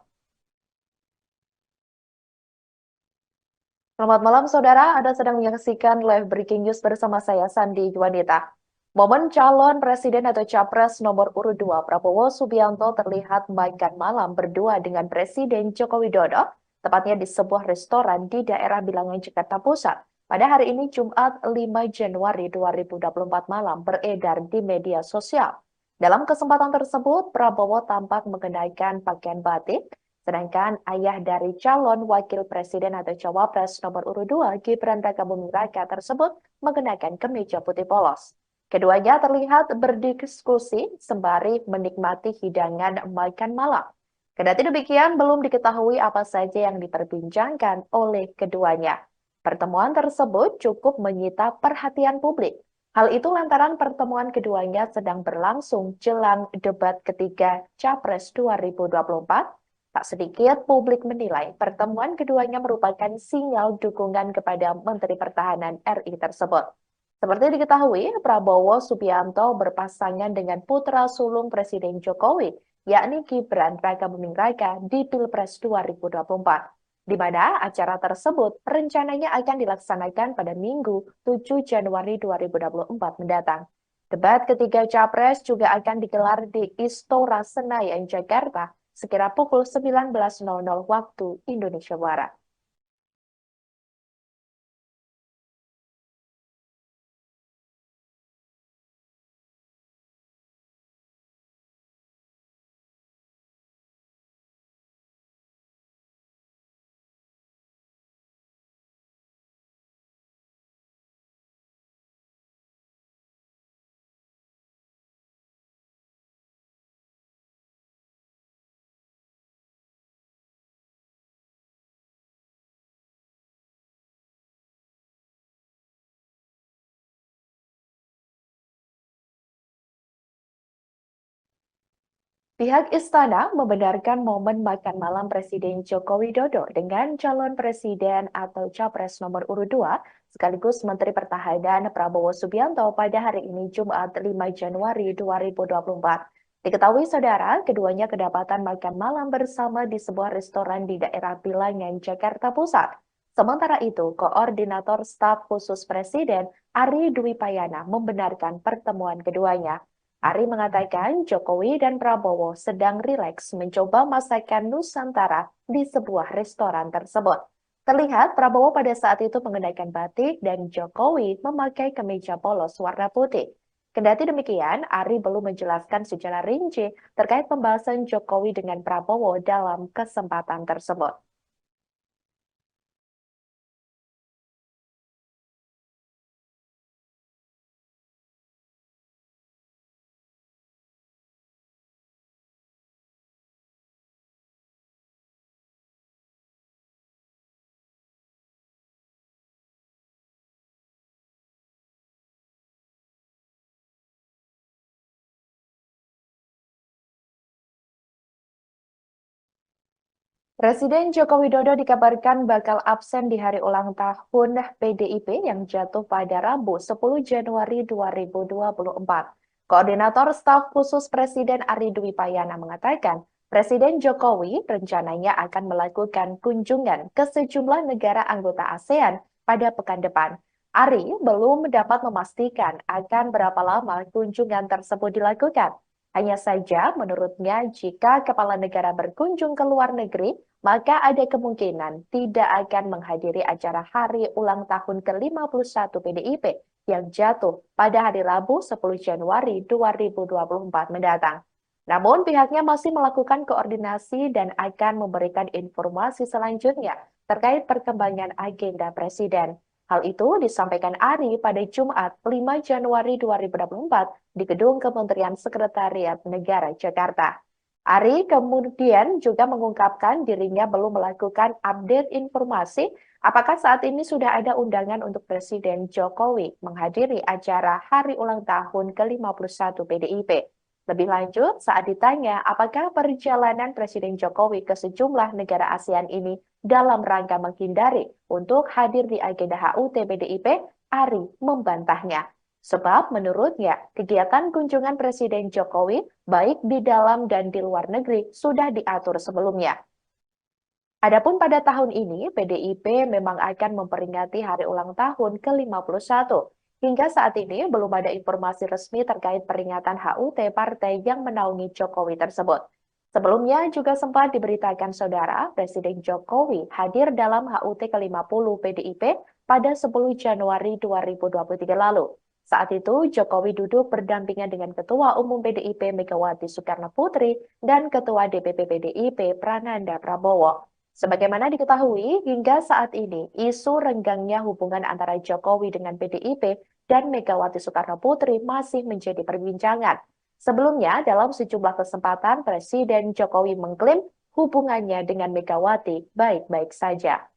Speaker 1: Selamat malam saudara, Anda sedang menyaksikan live breaking news bersama saya Sandi Juanita. Momen calon presiden atau capres nomor urut 2 Prabowo Subianto terlihat makan malam berdua dengan Presiden Joko Widodo, tepatnya di sebuah restoran di daerah Bilangan, Jakarta Pusat. Pada hari ini Jumat 5 Januari 2024 malam beredar di media sosial. Dalam kesempatan tersebut, Prabowo tampak mengenakan pakaian batik, sedangkan ayah dari calon wakil presiden atau cawapres nomor urut 2 Gibran Rakabuming Raka tersebut mengenakan kemeja putih polos. Keduanya terlihat berdiskusi sembari menikmati hidangan makan malam. Kendati demikian, belum diketahui apa saja yang diperbincangkan oleh keduanya. Pertemuan tersebut cukup menyita perhatian publik. Hal itu lantaran pertemuan keduanya sedang berlangsung jelang debat ketiga Capres 2024. Tak sedikit publik menilai pertemuan keduanya merupakan sinyal dukungan kepada Menteri Pertahanan RI tersebut. Seperti diketahui, Prabowo Subianto berpasangan dengan putra sulung Presiden Jokowi, yakni Gibran Rakabuming Raka di Pilpres 2024, di mana acara tersebut rencananya akan dilaksanakan pada Minggu 7 Januari 2024 mendatang. Debat ketiga Capres juga akan digelar di Istora Senayan, Jakarta, sekira pukul 19.00 waktu Indonesia Barat. Pihak istana membenarkan momen makan malam Presiden Joko Widodo dengan calon presiden atau capres nomor urut 2 sekaligus Menteri Pertahanan Prabowo Subianto pada hari ini Jumat 5 Januari 2024. Diketahui saudara, keduanya kedapatan makan malam bersama di sebuah restoran di daerah Bilangan, Jakarta Pusat. Sementara itu, Koordinator Staf Khusus Presiden Ari Dwi Payana membenarkan pertemuan keduanya. Ari mengatakan Jokowi dan Prabowo sedang rileks mencoba masakan Nusantara di sebuah restoran tersebut. Terlihat Prabowo pada saat itu mengenakan batik dan Jokowi memakai kemeja polos warna putih. Kendati demikian, Ari belum menjelaskan secara rinci terkait pembahasan Jokowi dengan Prabowo dalam kesempatan tersebut. Presiden Joko Widodo dikabarkan bakal absen di hari ulang tahun PDIP yang jatuh pada Rabu 10 Januari 2024. Koordinator Staf Khusus Presiden Ari Dwi Payana mengatakan, Presiden Jokowi rencananya akan melakukan kunjungan ke sejumlah negara anggota ASEAN pada pekan depan. Ari belum dapat memastikan akan berapa lama kunjungan tersebut dilakukan. Hanya saja menurutnya jika kepala negara berkunjung ke luar negeri, maka ada kemungkinan tidak akan menghadiri acara hari ulang tahun ke-51 PDIP yang jatuh pada hari Rabu 10 Januari 2024 mendatang. Namun pihaknya masih melakukan koordinasi dan akan memberikan informasi selanjutnya terkait perkembangan agenda Presiden. Hal itu disampaikan Ari pada Jumat 5 Januari 2024 di Gedung Kementerian Sekretariat Negara Jakarta. Ari kemudian juga mengungkapkan dirinya belum melakukan update informasi apakah saat ini sudah ada undangan untuk Presiden Jokowi menghadiri acara hari ulang tahun ke-51 PDIP. Lebih lanjut, saat ditanya apakah perjalanan Presiden Jokowi ke sejumlah negara ASEAN ini dalam rangka menghindari untuk hadir di agenda HUT PDIP, Ari membantahnya. Sebab menurutnya, kegiatan kunjungan Presiden Jokowi baik di dalam dan di luar negeri sudah diatur sebelumnya. Adapun pada tahun ini, PDIP memang akan memperingati hari ulang tahun ke-51. Hingga saat ini belum ada informasi resmi terkait peringatan HUT partai yang menaungi Jokowi tersebut. Sebelumnya juga sempat diberitakan saudara, Presiden Jokowi hadir dalam HUT ke-50 PDIP pada 10 Januari 2023 lalu. Saat itu, Jokowi duduk berdampingan dengan Ketua Umum PDIP Megawati Soekarno Putri dan Ketua DPP PDIP Prananda Prabowo. Sebagaimana diketahui, hingga saat ini, isu renggangnya hubungan antara Jokowi dengan PDIP dan Megawati Soekarno Putri masih menjadi perbincangan. Sebelumnya, dalam sejumlah kesempatan, Presiden Jokowi mengklaim hubungannya dengan Megawati baik-baik saja.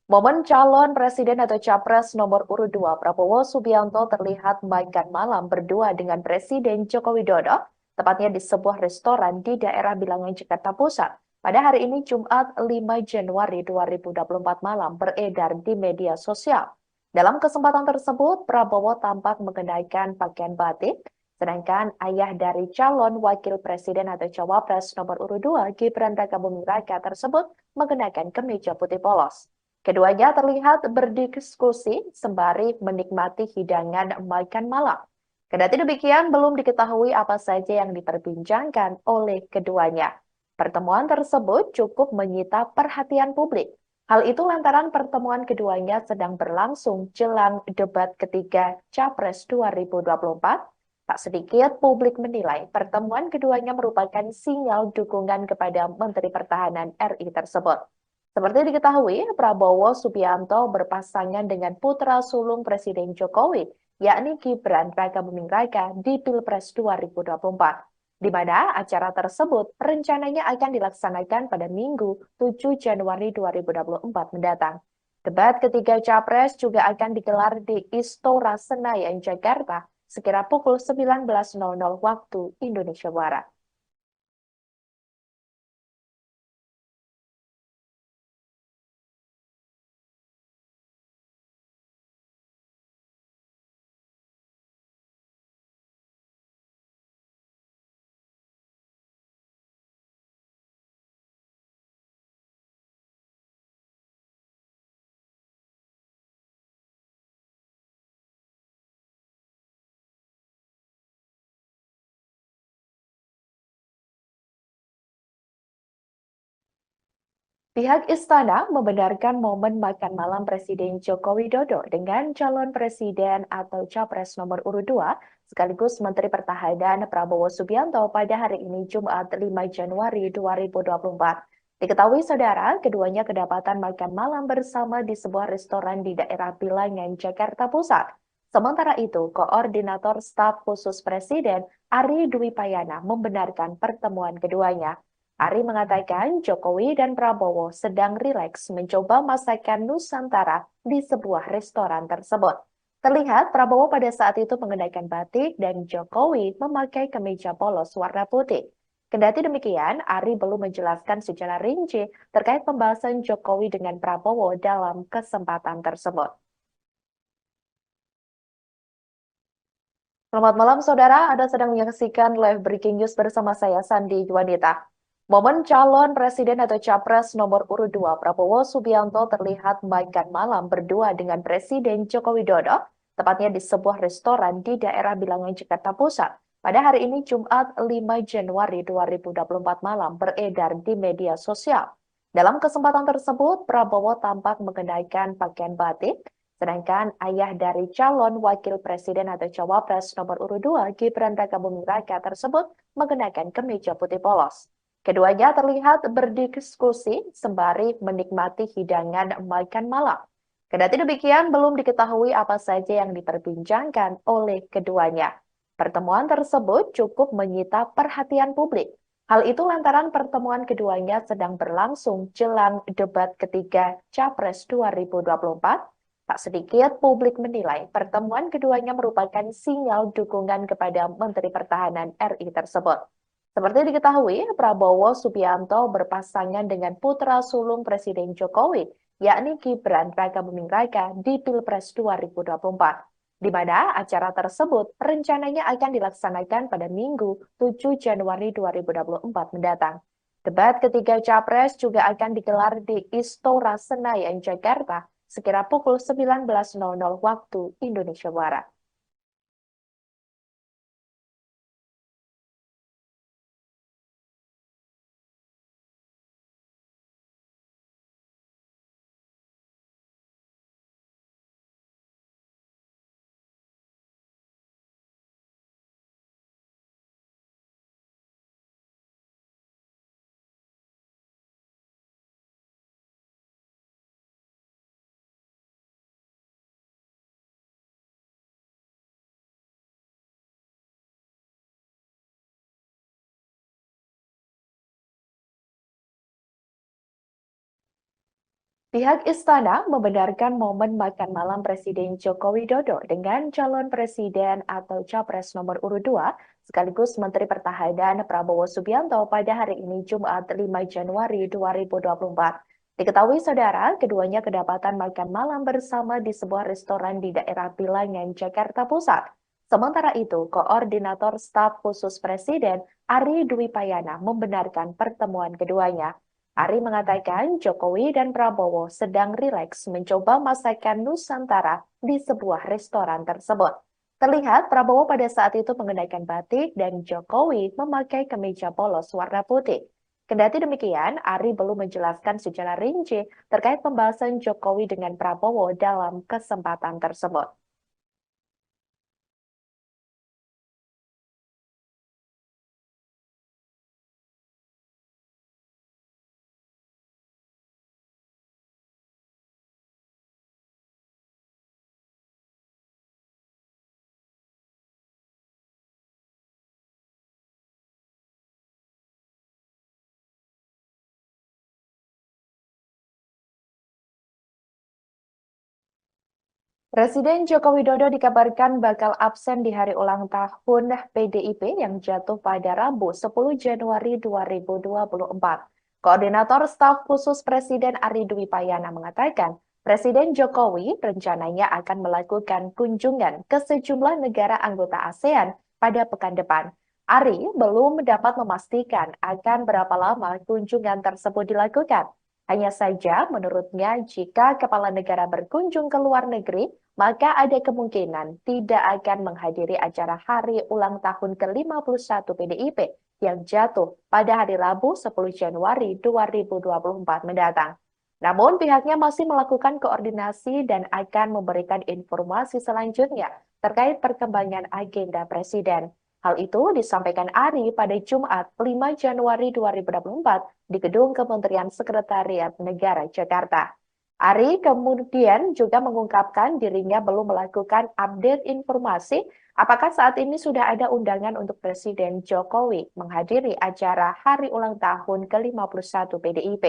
Speaker 1: Momen calon presiden atau capres nomor urut 2 Prabowo Subianto terlihat makan malam berdua dengan Presiden Joko Widodo, tepatnya di sebuah restoran di daerah Bilangan, Jakarta Pusat, pada hari ini Jumat 5 Januari 2024 malam beredar di media sosial. Dalam kesempatan tersebut, Prabowo tampak mengenakan pakaian batik, sedangkan ayah dari calon wakil presiden atau cawapres nomor urut 2 Gibran Rakabuming Raka tersebut mengenakan kemeja putih polos. Keduanya terlihat berdiskusi sembari menikmati hidangan makan malam. Kendati demikian, belum diketahui apa saja yang diperbincangkan oleh keduanya. Pertemuan tersebut cukup menyita perhatian publik. Hal itu lantaran pertemuan keduanya sedang berlangsung jelang debat ketiga Capres 2024. Tak sedikit publik menilai pertemuan keduanya merupakan sinyal dukungan kepada Menteri Pertahanan RI tersebut. Seperti diketahui, Prabowo Subianto berpasangan dengan putra sulung Presiden Jokowi, yakni Gibran Rakabuming Raka di Pilpres 2024, di mana acara tersebut rencananya akan dilaksanakan pada Minggu 7 Januari 2024 mendatang. Debat ketiga Capres juga akan digelar di Istora Senayan, Jakarta, sekira pukul 19.00 waktu Indonesia Barat. Pihak istana membenarkan momen makan malam Presiden Joko Widodo dengan calon presiden atau capres nomor urut 2 sekaligus Menteri Pertahanan Prabowo Subianto pada hari ini Jumat 5 Januari 2024. Diketahui saudara, keduanya kedapatan makan malam bersama di sebuah restoran di daerah Bilangan, Jakarta Pusat. Sementara itu, Koordinator Staf Khusus Presiden Ari Dwi Payana membenarkan pertemuan keduanya. Ari mengatakan Jokowi dan Prabowo sedang rileks mencoba masakan Nusantara di sebuah restoran tersebut. Terlihat Prabowo pada saat itu mengenakan batik dan Jokowi memakai kemeja polos warna putih. Kendati demikian, Ari belum menjelaskan secara rinci terkait pembahasan Jokowi dengan Prabowo dalam kesempatan tersebut. Selamat malam saudara, Anda sedang menyaksikan live breaking news bersama saya Sandi Juanita. Momen calon presiden atau capres nomor urut 2 Prabowo Subianto terlihat makan malam berdua dengan Presiden Joko Widodo, tepatnya di sebuah restoran di daerah Bilangan, Jakarta Pusat. Pada hari ini Jumat 5 Januari 2024 malam beredar di media sosial. Dalam kesempatan tersebut, Prabowo tampak mengenakan pakaian batik, sedangkan ayah dari calon wakil presiden atau cawapres nomor urut 2 Gibran Rakabuming Raka tersebut mengenakan kemeja putih polos. Keduanya terlihat berdiskusi sembari menikmati hidangan makan malam. Kendati demikian, belum diketahui apa saja yang diperbincangkan oleh keduanya. Pertemuan tersebut cukup menyita perhatian publik. Hal itu lantaran pertemuan keduanya sedang berlangsung jelang debat ketiga Capres 2024. Tak sedikit publik menilai pertemuan keduanya merupakan sinyal dukungan kepada Menteri Pertahanan RI tersebut. Seperti diketahui, Prabowo Subianto berpasangan dengan putra sulung Presiden Jokowi, yakni Gibran Rakabuming Raka di Pilpres 2024, di mana acara tersebut rencananya akan dilaksanakan pada Minggu 7 Januari 2024 mendatang. Debat ketiga Capres juga akan digelar di Istora Senayan, Jakarta, sekira pukul 19.00 waktu Indonesia Barat. Pihak istana membenarkan momen makan malam Presiden Joko Widodo dengan calon presiden atau capres nomor urut 2 sekaligus Menteri Pertahanan Prabowo Subianto pada hari ini Jumat 5 Januari 2024. Diketahui saudara, keduanya kedapatan makan malam bersama di sebuah restoran di daerah Bilangan, Jakarta Pusat. Sementara itu, Koordinator Staf Khusus Presiden Ari Dwi Payana membenarkan pertemuan keduanya. Ari mengatakan Jokowi dan Prabowo sedang rileks mencoba masakan Nusantara di sebuah restoran tersebut. Terlihat Prabowo pada saat itu mengenakan batik dan Jokowi memakai kemeja polos warna putih. Kendati demikian, Ari belum menjelaskan secara rinci terkait pembahasan Jokowi dengan Prabowo dalam kesempatan tersebut. Presiden Joko Widodo dikabarkan bakal absen di hari ulang tahun PDIP yang jatuh pada Rabu 10 Januari 2024. Koordinator Staf Khusus Presiden Ari Dwi Payana mengatakan, Presiden Jokowi rencananya akan melakukan kunjungan ke sejumlah negara anggota ASEAN pada pekan depan. Ari belum dapat memastikan akan berapa lama kunjungan tersebut dilakukan. Hanya saja, menurutnya, jika kepala negara berkunjung ke luar negeri, maka ada kemungkinan tidak akan menghadiri acara hari ulang tahun ke-51 PDIP yang jatuh pada hari Rabu 10 Januari 2024 mendatang. Namun pihaknya masih melakukan koordinasi dan akan memberikan informasi selanjutnya terkait perkembangan agenda Presiden. Hal itu disampaikan Ari pada Jumat 5 Januari 2024 di Gedung Kementerian Sekretariat Negara Jakarta. Ari kemudian juga mengungkapkan dirinya belum melakukan update informasi apakah saat ini sudah ada undangan untuk Presiden Jokowi menghadiri acara hari ulang tahun ke-51 PDIP.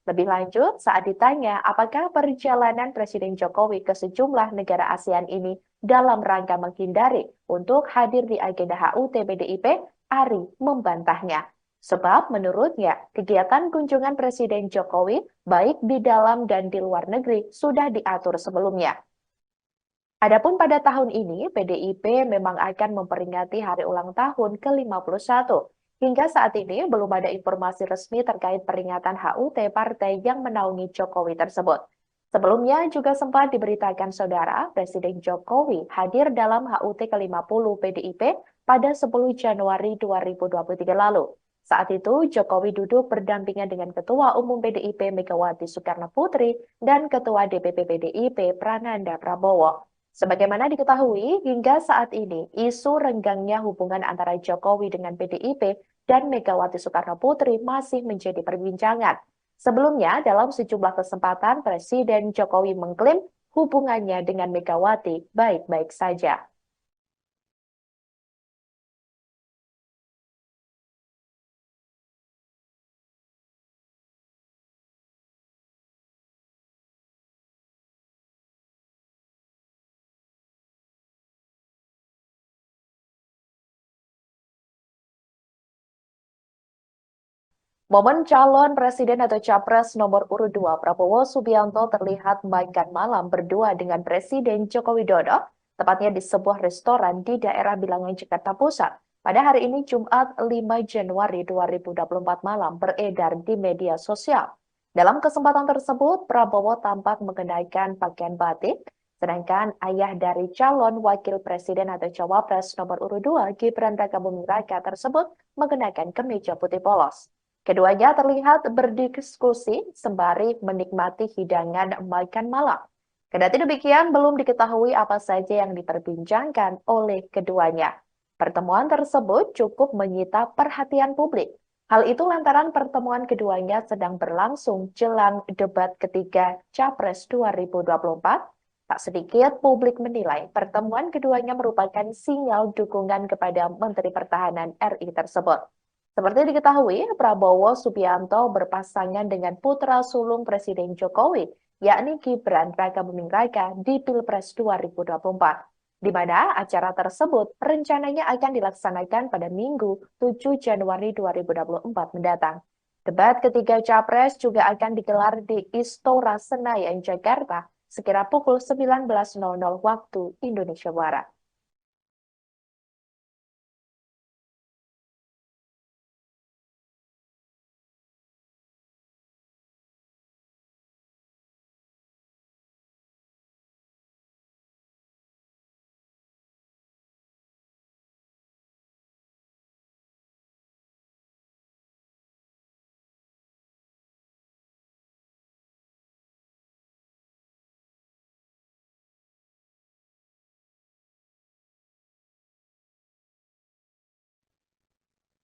Speaker 1: Lebih lanjut, saat ditanya apakah perjalanan Presiden Jokowi ke sejumlah negara ASEAN ini dalam rangka menghindari untuk hadir di agenda HUT PDIP, Ari membantahnya. Sebab menurutnya, kegiatan kunjungan Presiden Jokowi baik di dalam dan di luar negeri sudah diatur sebelumnya. Adapun pada tahun ini, PDIP memang akan memperingati hari ulang tahun ke-51. Hingga saat ini belum ada informasi resmi terkait peringatan HUT partai yang menaungi Jokowi tersebut. Sebelumnya juga sempat diberitakan saudara, Presiden Jokowi hadir dalam HUT ke-50 PDIP pada 10 Januari 2023 lalu. Saat itu, Jokowi duduk berdampingan dengan Ketua Umum PDIP Megawati Soekarno Putri dan Ketua DPP PDIP Prananda Prabowo. Sebagaimana diketahui, hingga saat ini, isu renggangnya hubungan antara Jokowi dengan PDIP dan Megawati Soekarno Putri masih menjadi perbincangan. Sebelumnya, dalam sejumlah kesempatan, Presiden Jokowi mengklaim hubungannya dengan Megawati baik-baik saja. Momen calon presiden atau capres nomor urut 2 Prabowo Subianto terlihat makan malam berdua dengan Presiden Joko Widodo, tepatnya di sebuah restoran di daerah Bilangan, Jakarta Pusat. Pada hari ini Jumat 5 Januari 2024 malam beredar di media sosial. Dalam kesempatan tersebut, Prabowo tampak mengenakan pakaian batik, sedangkan ayah dari calon wakil presiden atau cawapres nomor urut 2 Gibran Rakabuming Raka tersebut mengenakan kemeja putih polos. Keduanya terlihat berdiskusi sembari menikmati hidangan makan malam. Kendati demikian, belum diketahui apa saja yang diperbincangkan oleh keduanya. Pertemuan tersebut cukup menyita perhatian publik. Hal itu lantaran pertemuan keduanya sedang berlangsung jelang debat ketiga Capres 2024. Tak sedikit publik menilai pertemuan keduanya merupakan sinyal dukungan kepada Menteri Pertahanan RI tersebut. Seperti diketahui, Prabowo Subianto berpasangan dengan putra sulung Presiden Jokowi, yakni Gibran Rakabuming Raka di Pilpres 2024. di mana acara tersebut rencananya akan dilaksanakan pada Minggu 7 Januari 2024 mendatang. Debat ketiga Capres juga akan digelar di Istora Senayan, Jakarta, sekira pukul 19.00 waktu Indonesia Barat.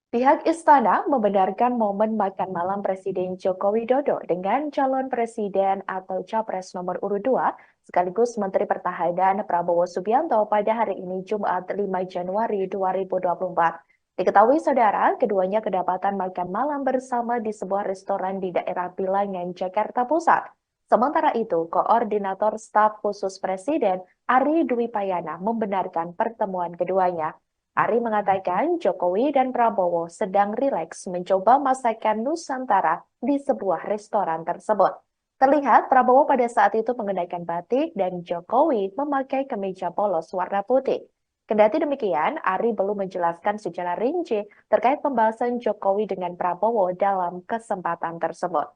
Speaker 1: Pihak istana membenarkan momen makan malam Presiden Joko Widodo dengan calon presiden atau capres nomor urut 2, sekaligus Menteri Pertahanan Prabowo Subianto pada hari ini Jumat 5 Januari 2024. Diketahui saudara, keduanya kedapatan makan malam bersama di sebuah restoran di daerah Bilangan, Jakarta Pusat. Sementara itu, Koordinator Staf Khusus Presiden Ari Dwi Payana membenarkan pertemuan keduanya. Ari mengatakan Jokowi dan Prabowo sedang rileks mencoba masakan Nusantara di sebuah restoran tersebut. Terlihat Prabowo pada saat itu mengenakan batik dan Jokowi memakai kemeja polos warna putih. Kendati demikian, Ari belum menjelaskan secara rinci terkait pembahasan Jokowi dengan Prabowo dalam kesempatan tersebut.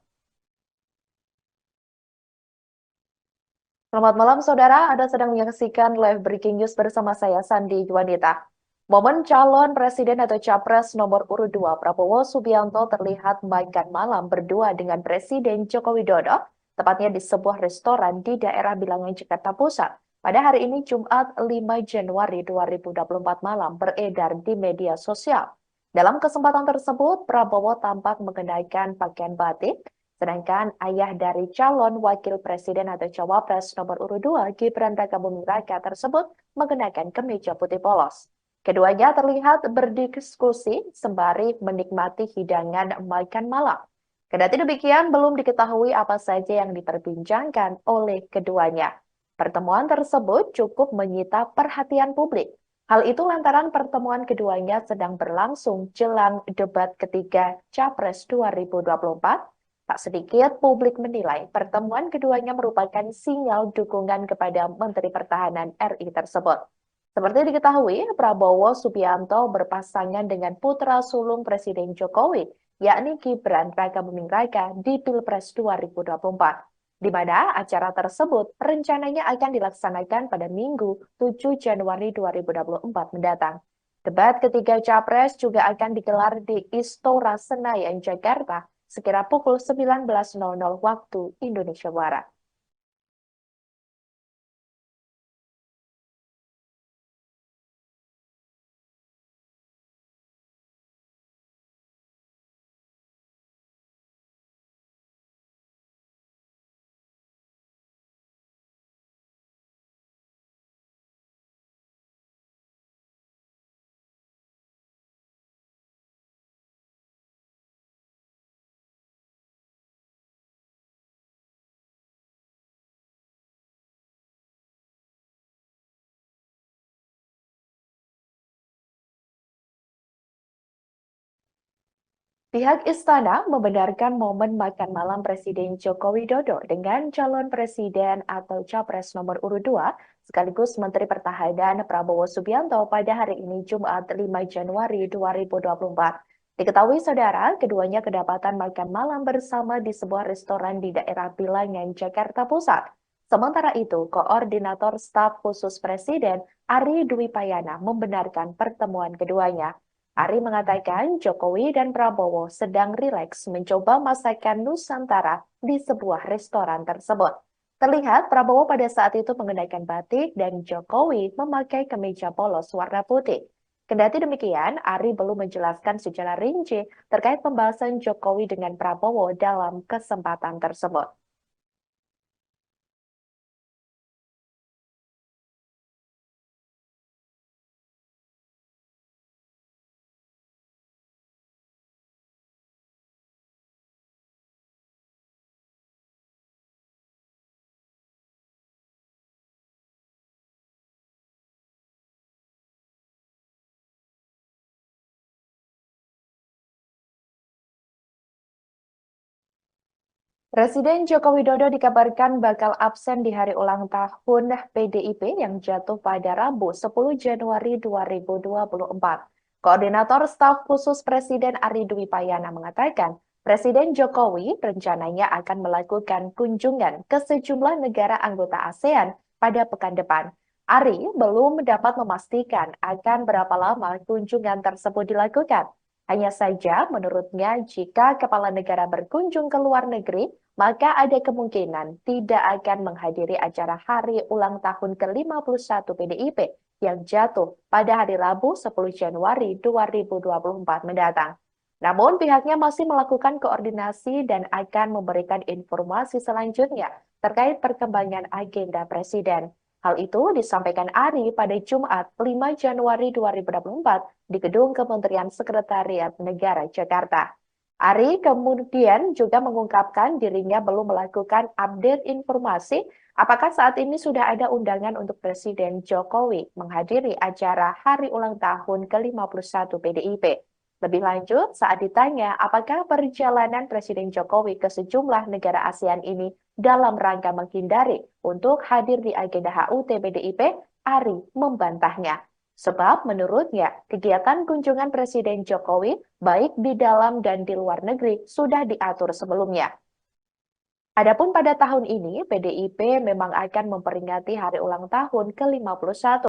Speaker 1: Selamat malam, saudara. Anda sedang menyaksikan live breaking news bersama saya, Sandi Juanita. Momen calon presiden atau capres nomor urut 2 Prabowo Subianto terlihat makan malam berdua dengan Presiden Joko Widodo, tepatnya di sebuah restoran di daerah Bilangan, Jakarta Pusat. Pada hari ini, Jumat 5 Januari 2024 malam beredar di media sosial. Dalam kesempatan tersebut, Prabowo tampak mengenakan pakaian batik, sedangkan ayah dari calon wakil presiden atau cawapres nomor urut 2 Gibran Rakabuming Raka tersebut mengenakan kemeja putih polos. Keduanya terlihat berdiskusi sembari menikmati hidangan makan malam. Kendati demikian, belum diketahui apa saja yang diperbincangkan oleh keduanya. Pertemuan tersebut cukup menyita perhatian publik. Hal itu lantaran pertemuan keduanya sedang berlangsung jelang debat ketiga Capres 2024. Tak sedikit publik menilai pertemuan keduanya merupakan sinyal dukungan kepada Menteri Pertahanan RI tersebut. Seperti diketahui, Prabowo Subianto berpasangan dengan putra sulung Presiden Jokowi, yakni Gibran Rakabuming Raka di Pilpres 2024, di mana acara tersebut rencananya akan dilaksanakan pada Minggu 7 Januari 2024 mendatang. Debat ketiga Capres juga akan digelar di Istora Senayan, Jakarta, sekira pukul 19.00 waktu Indonesia Barat. Pihak istana membenarkan momen makan malam Presiden Joko Widodo dengan calon presiden atau capres nomor urut 2, sekaligus Menteri Pertahanan Prabowo Subianto pada hari ini Jumat 5 Januari 2024. Diketahui saudara, keduanya kedapatan makan malam bersama di sebuah restoran di daerah Bilangan, Jakarta Pusat. Sementara itu, Koordinator Staf Khusus Presiden Ari Dwi Payana membenarkan pertemuan keduanya. Ari mengatakan Jokowi dan Prabowo sedang rileks mencoba masakan Nusantara di sebuah restoran tersebut. Terlihat Prabowo pada saat itu mengenakan batik dan Jokowi memakai kemeja polos warna putih. Kendati demikian, Ari belum menjelaskan secara rinci terkait pembahasan Jokowi dengan Prabowo dalam kesempatan tersebut. Presiden Joko Widodo dikabarkan bakal absen di hari ulang tahun PDIP yang jatuh pada Rabu 10 Januari 2024. Koordinator Staf Khusus Presiden Ari Dwi Payana mengatakan, Presiden Jokowi rencananya akan melakukan kunjungan ke sejumlah negara anggota ASEAN pada pekan depan. Ari belum dapat memastikan akan berapa lama kunjungan tersebut dilakukan. Hanya saja, menurutnya, jika kepala negara berkunjung ke luar negeri, maka ada kemungkinan tidak akan menghadiri acara hari ulang tahun ke-51 PDIP yang jatuh pada hari Rabu 10 Januari 2024 mendatang. Namun pihaknya masih melakukan koordinasi dan akan memberikan informasi selanjutnya terkait perkembangan agenda Presiden. Hal itu disampaikan Ari pada Jumat 5 Januari 2024 di Gedung Kementerian Sekretariat Negara Jakarta. Ari kemudian juga mengungkapkan dirinya belum melakukan update informasi apakah saat ini sudah ada undangan untuk Presiden Jokowi menghadiri acara hari ulang tahun ke-51 PDIP. Lebih lanjut, saat ditanya apakah perjalanan Presiden Jokowi ke sejumlah negara ASEAN ini dalam rangka menghindari untuk hadir di agenda HUT PDIP, Ari membantahnya. Sebab menurutnya, kegiatan kunjungan Presiden Jokowi baik di dalam dan di luar negeri sudah diatur sebelumnya. Adapun pada tahun ini, PDIP memang akan memperingati hari ulang tahun ke-51